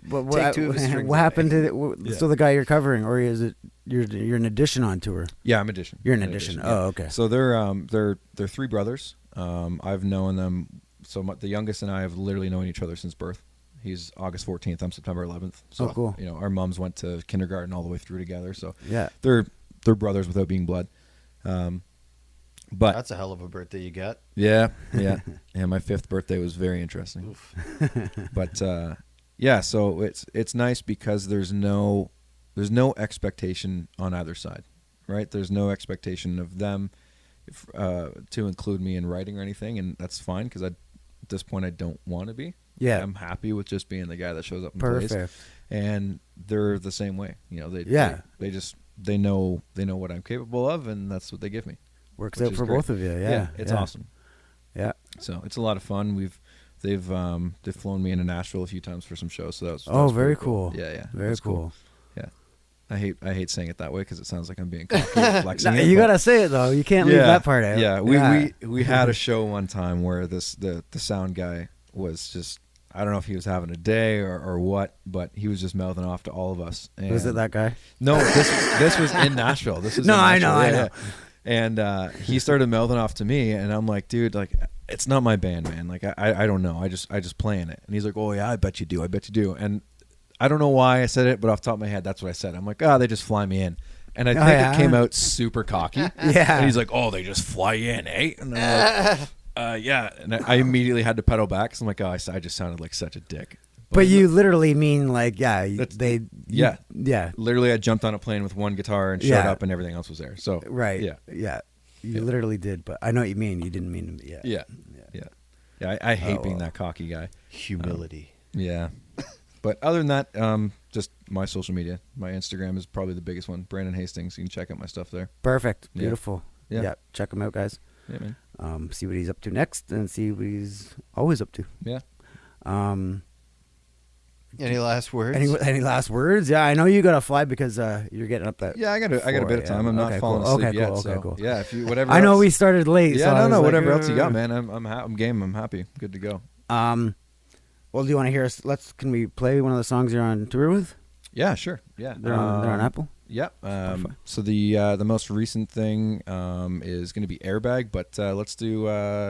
what two of his strings what happened away. to so the guy you're covering, or is it you're an addition on tour? Yeah, I'm addition. You're an addition. Oh, okay. So they're three brothers. I've known them. So the youngest and I have literally known each other since birth. He's August 14th. I'm September 11th. So, cool. You know, our moms went to kindergarten all the way through together. So Yeah. they're brothers without being blood. But That's a hell of a birthday you got. yeah. My 5th birthday was very interesting. But yeah, so it's nice because there's no expectation on either side, right? There's no expectation of them to include me in writing or anything, and that's fine because at this point I don't want to be. Yeah. I'm happy with just being the guy that shows up and Perfect. plays. And they're the same way, you know. They know what I'm capable of, and that's what they give me. Works which out is for great. both of you. Yeah. It's awesome. Yeah. So it's a lot of fun. They've flown me into Nashville a few times for some shows. So that was Very pretty cool. Yeah. Very That's cool. Yeah. I hate saying it that way because it sounds like I'm being cocky and flexing. No, it, you but- gotta say it though. You can't leave that part out. Yeah, we had a show one time where the sound guy was just, I don't know if he was having a day or what, but he was just mouthing off to all of us. And Was it that guy? No, this was in Nashville. This was No, in I Nashville. know, I Yeah, know. yeah. And he started mouthing off to me, and I'm like, dude, like, it's not my band, man. Like, I don't know. I just play in it. And he's like, oh yeah, I bet you do. And I don't know why I said it, but off the top of my head, that's what I said. I'm like, they just fly me in. And I think yeah. it came out super cocky. Yeah. And he's like, oh, they just fly in, eh? And I'm like, yeah. And I immediately had to pedal back because I'm like, I just sounded like such a dick. But you literally mean like, yeah, Yeah. yeah, Literally, I jumped on a plane with one guitar and showed Yeah. up, and everything else was there. So right, yeah, You literally did, but I know what you mean. You didn't mean to. yeah. I hate being that cocky guy. Humility. Yeah. But other than that, just my social media. My Instagram is probably the biggest one. Brandon Hastings. You can check out my stuff there. Perfect, Yeah. beautiful. Yeah. Check him out, guys. Yeah, man. See what he's up to next, and see what he's always up to. Yeah. Any last words? Any last words? Yeah, I know you gotta fly because you're getting up that. Yeah, I got a bit of time. I'm not falling cool. asleep Okay, yet. cool. So, Okay, cool. yeah, if you whatever. I know else- we started late. Yeah, so I was like, whatever else you got, man. I'm game. I'm happy. Good to go. Well, do you want to hear us? Can we play one of the songs you're on tour with? Yeah, sure. Yeah, They're on Apple. Yep. So the most recent thing is going to be Airbag, but let's do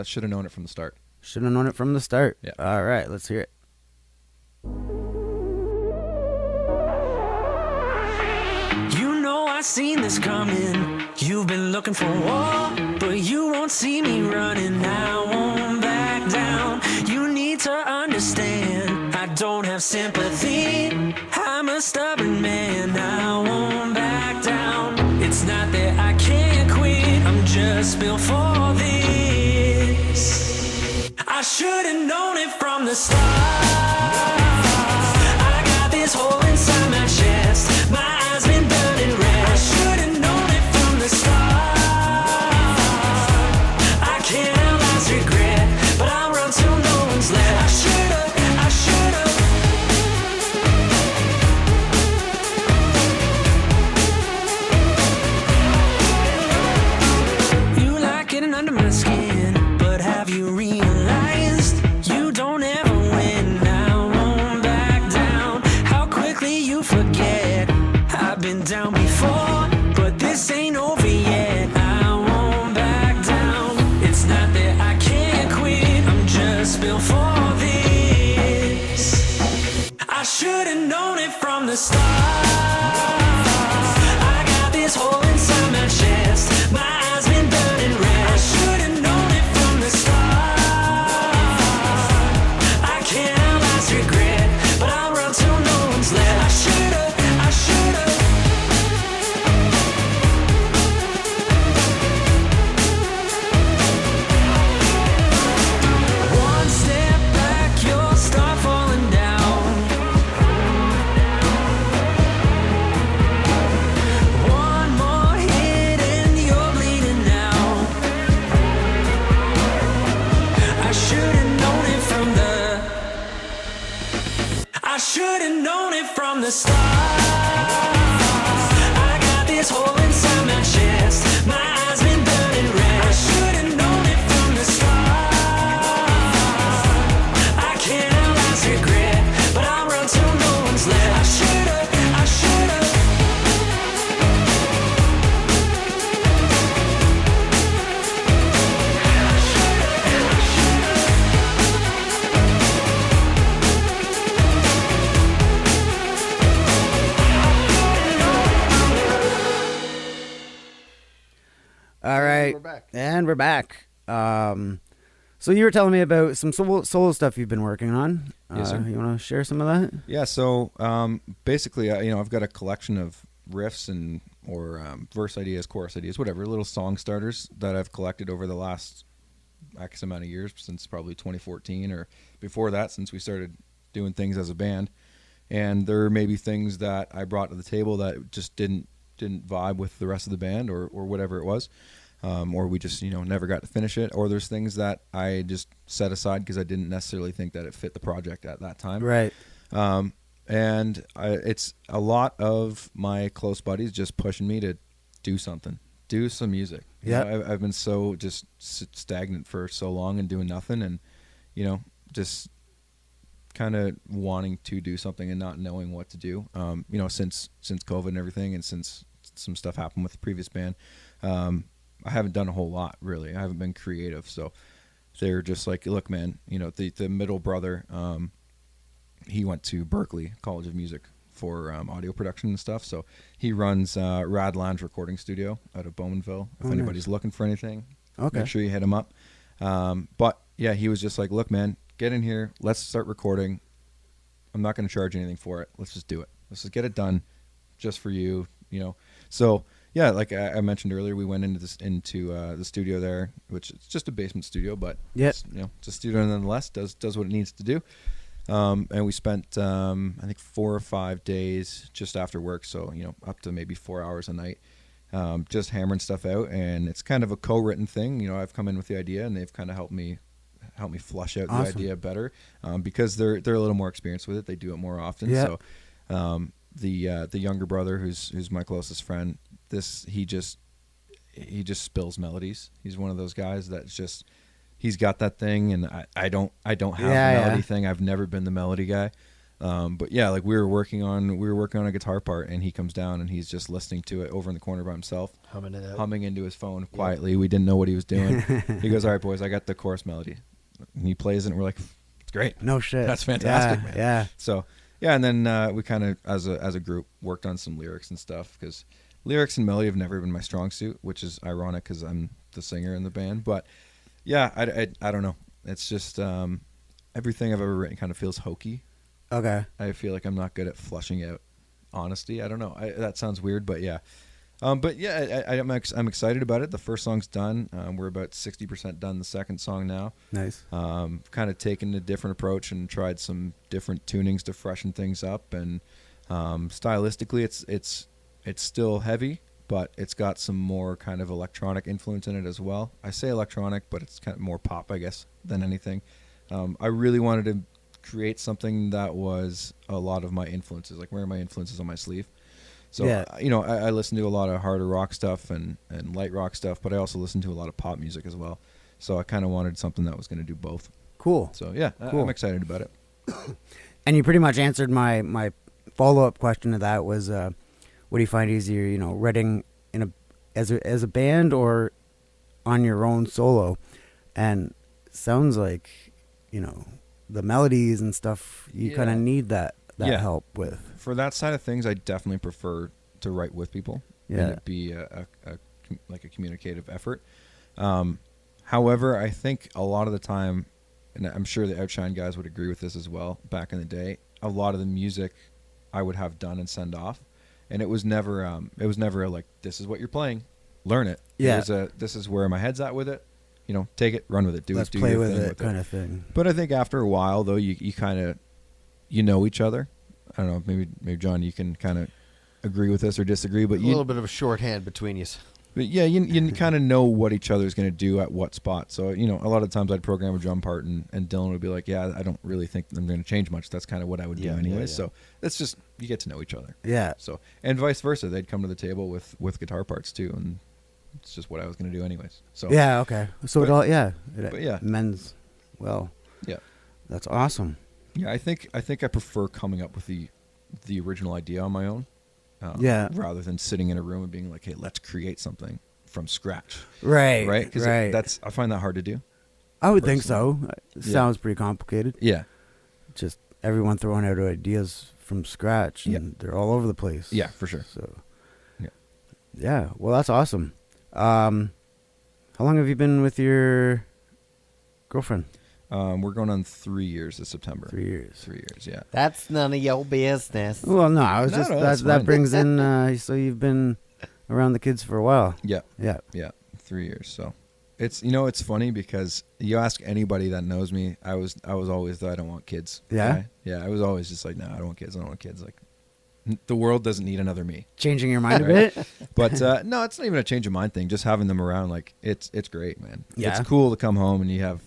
Should Have Known It From the Start. Should have known it from the start. Yeah. All right, let's hear it. You know I seen this coming. You've been looking for war, but you won't see me running. I won't back down. You need to understand. I don't have sympathy. I'm a stubborn man. I won't back down. It's not that I can't quit. I'm just built for this. I should have known it from the start. I got this hole inside my chest. My eyes been burning red. I should have known it from the start. I can't outlast regret, but I'll run till no one's left. I should have. You like getting under my skin, but have you realized you don't ever win? I won't back down. How quickly you forget. I've been down before, but this ain't over yet. I won't back down. It's not that I can't quit. I'm just built for this. I should have known it from the start. I got this hole inside my chest. My eyes been burning red. I should have known it from the start. I can't outlast regret, but I'll run till no one's left. I should have. One step All right. We're back. And we're back. So you were telling me about some solo stuff you've been working on. Yes, sir. You want to share some of that? Yeah. So basically, I've got a collection of riffs or verse ideas, chorus ideas, whatever, little song starters that I've collected over the last X amount of years, since probably 2014 or before that, since we started doing things as a band. And there may be things that I brought to the table that just didn't vibe with the rest of the band or whatever it was. Or we just, never got to finish it. Or there's things that I just set aside because I didn't necessarily think that it fit the project at that time. Right. And it's a lot of my close buddies just pushing me to do something, do some music. Yeah. I've been so just stagnant for so long and doing nothing, and just kind of wanting to do something and not knowing what to do. Since COVID and everything, and since some stuff happened with the previous band, I haven't done a whole lot, really. I haven't been creative. So they're just like, look, man, the middle brother, he went to Berkeley College of Music for audio production and stuff. So he runs Rad Lounge Recording Studio out of Bowmanville. If anybody's looking for anything, make sure you hit him up. But yeah, he was just like, look, man, get in here. Let's start recording. I'm not going to charge anything for it. Let's just do it. Let's just get it done just for you, So yeah, like I mentioned earlier, we went into the studio there, which is just a basement studio, but it's a studio nonetheless. Does what it needs to do. And we spent I think 4 or 5 days just after work, so up to maybe 4 hours a night, just hammering stuff out. And it's kind of a co-written thing. I've come in with the idea, and they've kind of helped me flush out the idea better, because they're a little more experienced with it. They do it more often. Yeah. So the younger brother, who's my closest friend, he just spills melodies. He's one of those guys that's just, he's got that thing, and I don't have the melody thing. I've never been the melody guy. But yeah, like we were working on a guitar part, and he comes down and he's just listening to it over in the corner by himself, humming into his phone quietly. We didn't know what he was doing. He goes, all right, boys, I got the chorus melody. And he plays it, and we're like, it's great. No shit. That's fantastic, man. Yeah. So yeah, and then we kind of, as a group, worked on some lyrics and stuff, because lyrics and melody have never been my strong suit, which is ironic because I'm the singer in the band. But yeah, I don't know. It's just everything I've ever written kind of feels hokey. Okay. I feel like I'm not good at flushing out honesty. I don't know. That sounds weird, but yeah. But yeah, I'm excited about it. The first song's done. We're about 60% done the second song now. Nice. Kind of taken a different approach and tried some different tunings to freshen things up. And stylistically, it's still heavy, but it's got some more kind of electronic influence in it as well. I say electronic, but it's kind of more pop, I guess, than anything. I really wanted to create something that was a lot of my influences, like wearing my influences on my sleeve. So, yeah. I listen to a lot of harder rock stuff and light rock stuff, but I also listen to a lot of pop music as well. So I kind of wanted something that was going to do both. Cool. So yeah, cool. I'm excited about it. And you pretty much answered my follow-up question to that was, what do you find easier, writing as a band or on your own solo? And sounds like, the melodies and stuff, you kind of need that help with. For that side of things, I definitely prefer to write with people. Yeah. And it be a communicative effort. However, I think a lot of the time, and I'm sure the Outshined guys would agree with this as well, back in the day, a lot of the music I would have done and send off. And it was never like, this is what you're playing, learn it. Yeah. It was this is where my head's at with it. Take it, run with it, Let's do play your with thing it, kind of thing. But I think after a while, though, you kind of, know each other. I don't know, maybe John, you can kind of agree with this or disagree, but a little bit of a shorthand between you. But yeah, you kind of know what each other's going to do at what spot. So, a lot of times I'd program a drum part, and Dylan would be like, yeah, I don't really think I'm going to change much. That's kind of what I would do anyway. Yeah. So it's just, you get to know each other. Yeah. So, and vice versa. They'd come to the table with guitar parts too, and it's just what I was going to do anyways. So yeah, okay. So it mends well. Yeah. That's awesome. Yeah, I think I prefer coming up with the original idea on my own. Rather than sitting in a room and being like, hey, let's create something from scratch. Right. Right? Because I find that hard to do. I would think so. It sounds pretty complicated. Yeah. Just everyone throwing out ideas from scratch, and they're all over the place. Yeah, for sure. So, yeah. Well, that's awesome. How long have you been with your girlfriend? We're going on 3 years this September. 3 years. 3 years, yeah. That's none of your business. Well, no, I was No, just no, that's that fine. brings in. So you've been around the kids for a while. Yeah, Yeah. yeah, 3 years. So it's it's funny because you ask anybody that knows me, I was always the I don't want kids. Yeah? guy. Yeah, I was always just like, no, I don't want kids. I don't want kids. Like, the world doesn't need another me. Changing your mind a bit. But no, it's not even a change of mind thing. Just having them around, like it's great, man. Yeah. It's cool to come home and you have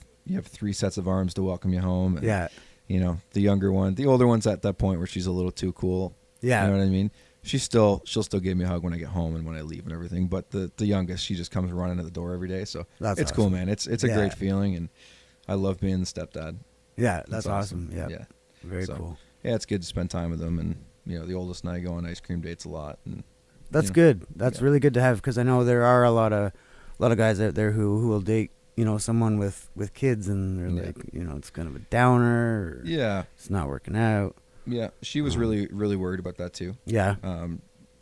3 sets of arms to welcome you home. And, Yeah. the younger one, the older one's at that point where she's a little too cool. Yeah. You know what I mean? She'll still give me a hug when I get home and when I leave and everything. But the youngest, she just comes running to the door every day. So That's it's cool, awesome. man. It's a Yeah. great feeling, and I love being the stepdad. Yeah, that's It's awesome. Yeah. Yeah. Very So, cool. Yeah, it's good to spend time with them, and the oldest and I go on ice cream dates a lot. And That's you know, good. That's yeah. really good to have because I know there are a lot of guys out there who will date someone with kids and they're Yeah. like it's kind of a downer. Or yeah, it's not working out. yeah. She was really really worried about that too. Yeah.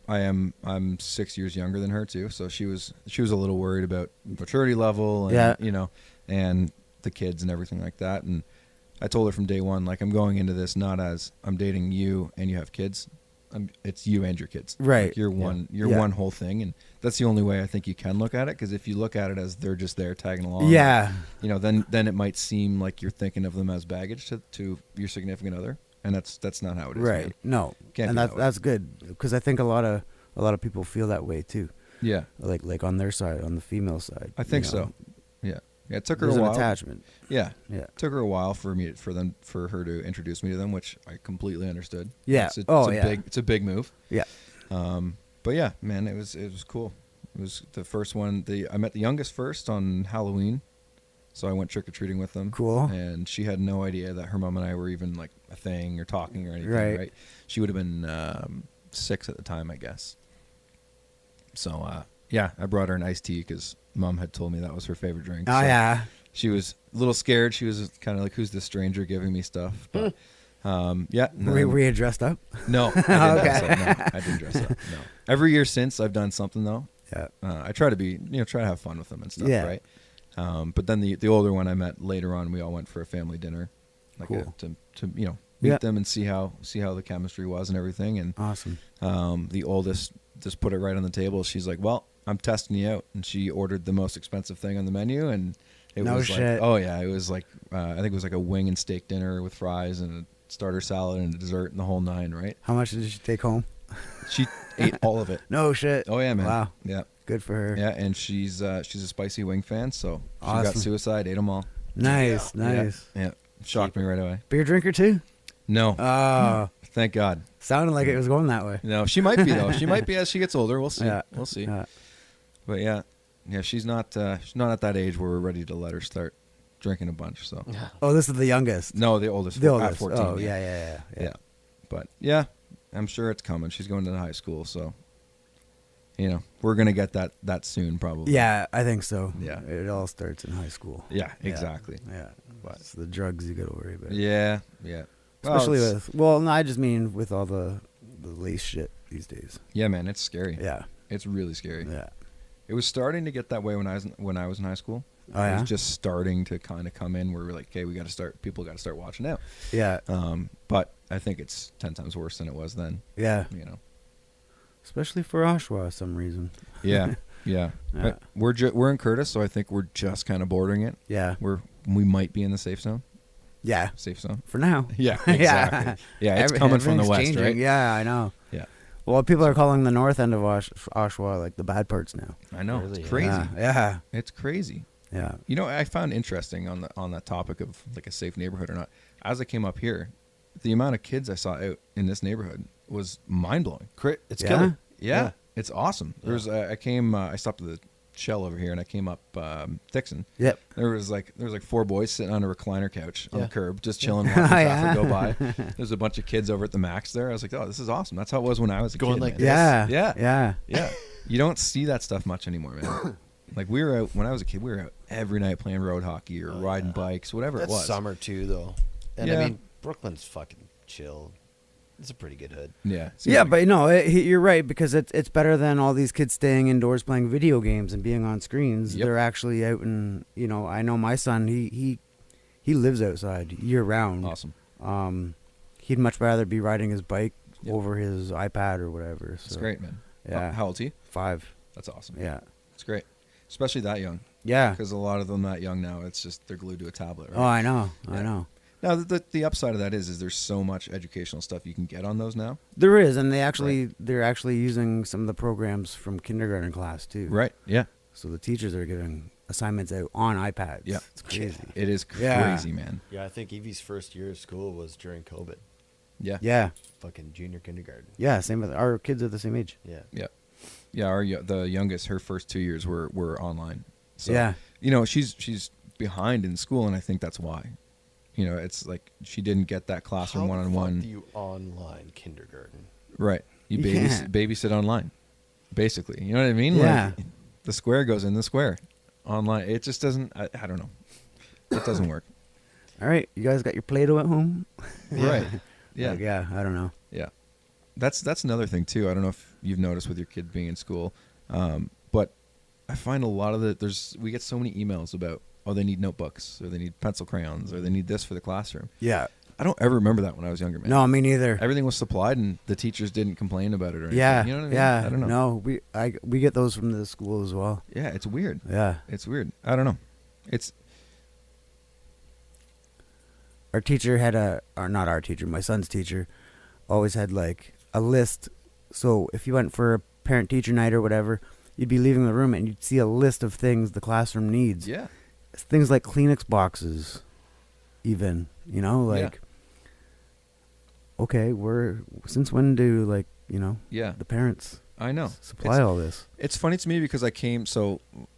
I'm 6 years younger than her too, so she was a little worried about maturity level and Yeah. And the kids and everything like that. And I told her from day one, like, I'm going into this not as I'm dating you and you have kids. It's you and your kids. Right. Like, you're one. You're Yeah. one whole thing, and that's the only way I think you can look at it. Because if you look at it as they're just there tagging along, Yeah. then it might seem like you're thinking of them as baggage to your significant other, and that's not how it is. Right. Man. No. Can't and be that's that way. that's good because I think a lot of people feel that way too. Yeah, Like on their side, on the female side. I think you so. know. Yeah. Yeah. It took her There's a an while. attachment. Yeah. Yeah. It took her a while for her to introduce me to them, which I completely understood. Yeah. It's a big move. Yeah. But yeah, man, it was cool. It was the first one. I met the youngest first on Halloween, so I went trick or treating with them. Cool. And she had no idea that her mom and I were even like a thing or talking or anything. Right. She would have been 6 at the time, I guess. So yeah, I brought her an iced tea because Mom had told me that was her favorite drink. Oh so yeah. She was a little scared. She was kind of like, "Who's this stranger giving me stuff?" But yeah. and then- Were you dressed up? no, I didn't dress Okay. up. No, I didn't dress up. No. Every year since, I've done something though. Yeah. I try to have fun with them and stuff, Yeah. right? But then the older one I met later on, we all went for a family dinner, like Cool. to meet Yeah. them and see how the chemistry was and everything. And Awesome. the oldest just put it right on the table. She's like, "Well, I'm testing you out," and she ordered the most expensive thing on the menu, and it No was shit. like, oh yeah, it was like I think it was like a wing and steak dinner with fries and a starter salad and a dessert and the whole 9, right? How much did she take home? She ate all of it. No shit. Oh yeah, man. Wow. Yeah, Good for her. yeah, and she's a spicy wing fan, so she got Awesome. suicide, ate them all. Nice. Nice. Yeah, shocked me right away. Beer drinker too? No, Oh, thank God. sounded like it was going that way. No, she might be though. She might be as she gets older. We'll see. Yeah. We'll see. Yeah. But yeah, she's not at that age where we're ready to let her start drinking a bunch. So Oh, this is the youngest. no, the oldest, The at oldest. 14. Oh, yeah. Yeah. But yeah, I'm sure it's coming. She's going to high school, so we're gonna get that soon, probably. Yeah, I think so. Yeah. It all starts in high school. Yeah, exactly. Yeah. But It's the drugs you got to worry about. yeah. Especially Well, no, I just mean with all the lace shit these days. yeah, man, it's scary. Yeah. It's really scary. Yeah. It was starting to get that way when I was in high school. Oh, It yeah? was just starting to kind of come in where we're like, okay, people got to start watching out. Yeah. But I think it's 10 times worse than it was then. Yeah. Especially for Oshawa, some reason. Yeah, yeah. Yeah. But we're in Curtis, so I think we're just kind of bordering it. Yeah. We might be in the safe zone. Yeah. Safe zone. For now. Yeah, exactly. Yeah, it's coming from the Everything's west, changing. right? Yeah, I know. Yeah. Well, people are calling the north end of Oshawa like the bad parts now. I know. Really, It's crazy. Yeah. It's crazy. Yeah. I found interesting on that topic of like a safe neighborhood or not. As I came up here, the amount of kids I saw out in this neighborhood was mind blowing. It's Yeah? killer. Yeah, it's awesome. There was I stopped at the Shell over here and I came up Dixon. Yep. There was like 4 boys sitting on a recliner couch on Yeah. the curb, just chilling, watching traffic go by. Yeah. There's a bunch of kids over at the Max there. I was like, oh, this is awesome. That's how it was when I was a Going kid. like man. this. Yeah. Yeah. Yeah. Yeah. You don't see that stuff much anymore, man. Like we were out when I was a kid. We were out every night playing road hockey or riding bikes, whatever That's it was. summer too, though. And Yeah. I mean, Brooklyn's fucking chill. It's a pretty good hood. Yeah. Yeah, but no, you're right, because it's better than all these kids staying indoors playing video games and being on screens. Yep. They're actually out, and I know my son. He lives outside year round. Awesome. He'd much rather be riding his bike over his iPad or whatever. So, That's great, man. Yeah. How old is he? 5. That's awesome. Yeah. It's great, especially that young. Yeah. Because a lot of them that young now, it's just they're glued to a tablet. Right? Oh, I know. Yeah. I know. Now the upside of that is there's so much educational stuff you can get on those now. There is, and they're actually using some of the programs from kindergarten class too. Right. Yeah. So the teachers are giving assignments out on iPads. Yeah. It's crazy. It is Yeah. crazy, man. Yeah, I think Evie's first year of school was during COVID. Yeah. Yeah. Fucking junior kindergarten. Yeah. Same with our kids are the same age. Yeah. Yeah. Yeah. The youngest, her first 2 years were online. So, Yeah. she's behind in school, and I think that's why. It's like she didn't get that classroom How one-on-one. do you online kindergarten? Right. You Yeah. babysit online, basically. You know what I mean? Yeah. Like, the square goes in the square online. It just doesn't, I don't know. It doesn't work. All right. You guys got your Play-Doh at home? Right. Yeah. Like, yeah. I don't know. Yeah. That's another thing, too. I don't know if you've noticed with your kid being in school, but I find a lot of we get so many emails about, they need notebooks, or they need pencil crayons, or they need this for the classroom. Yeah. I don't ever remember that when I was younger, man. No, me neither. Everything was supplied, and the teachers didn't complain about it or anything. Yeah. You know what I mean? Yeah. I don't know. No, we get those from the school as well. Yeah, it's weird. Yeah. It's weird. I don't know. It's Our teacher had not our teacher, my son's teacher, always had like a list. So if you went for a parent-teacher night or whatever, you'd be leaving the room and you'd see a list of things the classroom needs. yeah. Things like Kleenex boxes, even, like, okay, since when do, Yeah. the parents I know. supply all this? It's funny to me because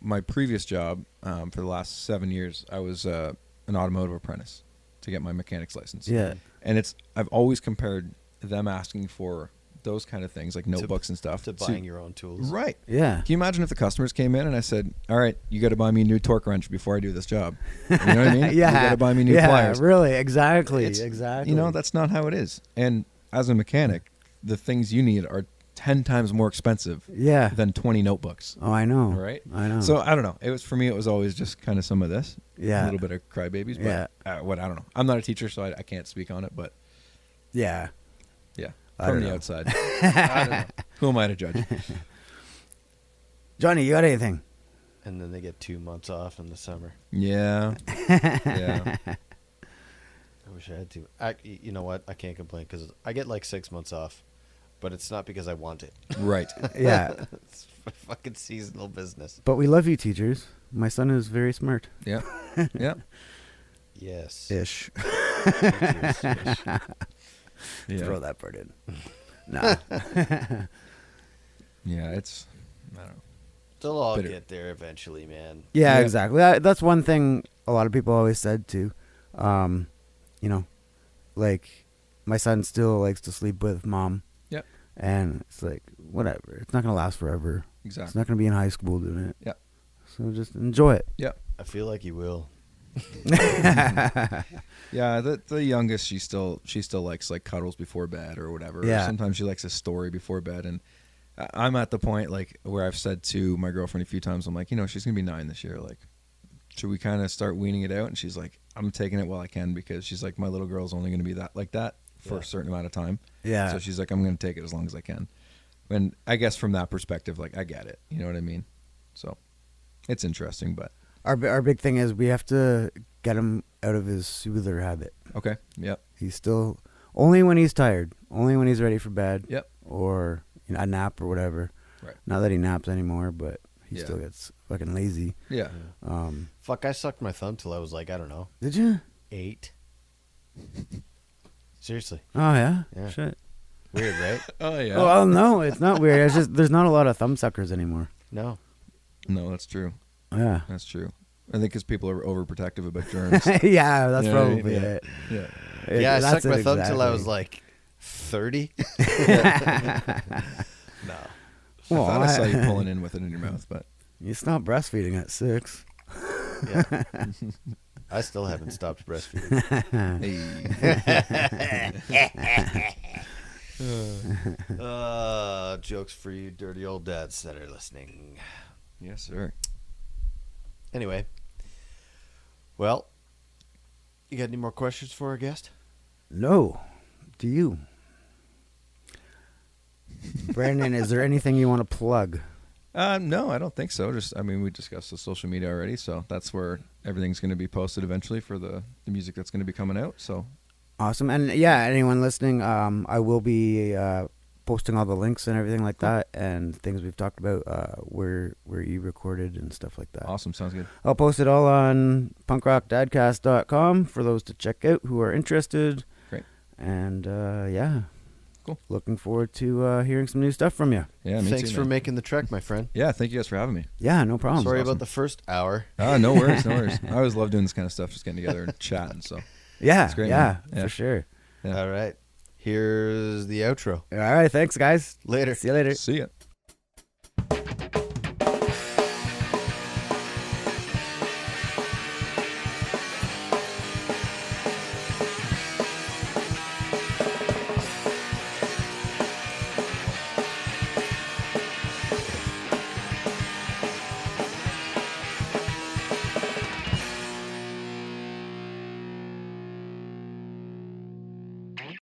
my previous job for the last 7 years, I was an automotive apprentice to get my mechanic's license. Yeah. And I've always compared them asking for those kind of things like notebooks and stuff To buying your own tools. Right. Yeah. Can you imagine if the customers came in and I said, all right, you got to buy me a new torque wrench before I do this job? You know what I mean? Yeah. You got to buy me new pliers. Yeah, really. Exactly. It's- Exactly. That's not how it is. And as a mechanic, the things you need are 10 times more expensive Yeah. than 20 notebooks. Oh, I know. Right? I know. So I don't know. For me, it was always just kind of some of this. Yeah. A little bit of crybabies. But Yeah. I don't know. I'm not a teacher, so I can't speak on it. But yeah. yeah, I from don't the know. outside. I don't know. Who am I to judge? Johnny, you got anything? And then they get 2 months off in the summer. Yeah. Yeah. I wish I had to. You know what? I can't complain because I get like 6 months off, but it's not because I want it. Right. Yeah. It's fucking seasonal business. But we love you, teachers. My son is very smart. Yeah. Yeah. Yes. Ish. Teachers. Yeah. Throw that part in. No. Yeah. It's, I don't know. They'll all Bitter. get there eventually, man. Yeah, Yeah. exactly. That's one thing a lot of people always said too. Like my son still likes to sleep with mom. Yep. And it's like, whatever. It's not going to last forever. It's Exactly. not going to be in high school doing it. Yep. So just enjoy it. Yep. I feel like you will. Yeah, the youngest, she still likes like cuddles before bed or whatever. Yeah. Or sometimes she likes a story before bed, and I'm at the point like where I've said to my girlfriend a few times, I'm like, she's gonna be 9 this year. Like, should we kind of start weaning it out? And she's like, I'm taking it while I can, because she's like, my little girl's only gonna be that for Yeah. a certain amount of time. Yeah. So she's like, I'm gonna take it as long as I can. And I guess from that perspective, like, I get it. You know what I mean? So it's interesting, but Our big thing is we have to get him out of his soother habit. okay. Yep. He's still only when he's tired, only when he's ready for bed. Yep. Or a nap or whatever. Right. Not that he naps anymore, but he Yeah. still gets fucking lazy. Yeah. Fuck, I sucked my thumb till I was like, I don't know, Did you? 8. Seriously. Oh yeah. Yeah. Shit. Weird, right? Oh yeah. Oh well, no, it's not weird. It's just there's not a lot of thumb suckers anymore. No. No, that's true. Yeah. That's true. I think because people are overprotective about germs. Yeah, that's Yeah, probably yeah. it. Yeah. Yeah, I That's sucked my it thumb till I exactly. was like 30. No. Well, I thought I saw you pulling in with it in your mouth, but You stopped breastfeeding at 6. Yeah. I still haven't stopped breastfeeding. hey. Jokes for you dirty old dads that are listening. Yes, sir. Anyway, well, you got any more questions for our guest? No. Do you? Brandon, is there anything you want to plug? No, I don't think so. We discussed the social media already, so that's where everything's going to be posted eventually for the music that's going to be coming out. So Awesome. And yeah, anyone listening, I will be posting all the links and everything like that, and things we've talked about, where you recorded and stuff like that. awesome, sounds good. I'll post it all on punkrockdadcast.com for those to check out who are interested. Great. And yeah. Cool. Looking forward to hearing some new stuff from you. Yeah, me Thanks too, for man. making the trek, my friend. Yeah, thank you guys for having me. Yeah, no problem. Sorry awesome. about the first hour. No worries, no worries. I always love doing this kind of stuff, just getting together and chatting. So Yeah, It's great, yeah, man. Yeah. for sure. Yeah. All right. Here's the outro. All right, thanks, guys. Later. See you later. see ya.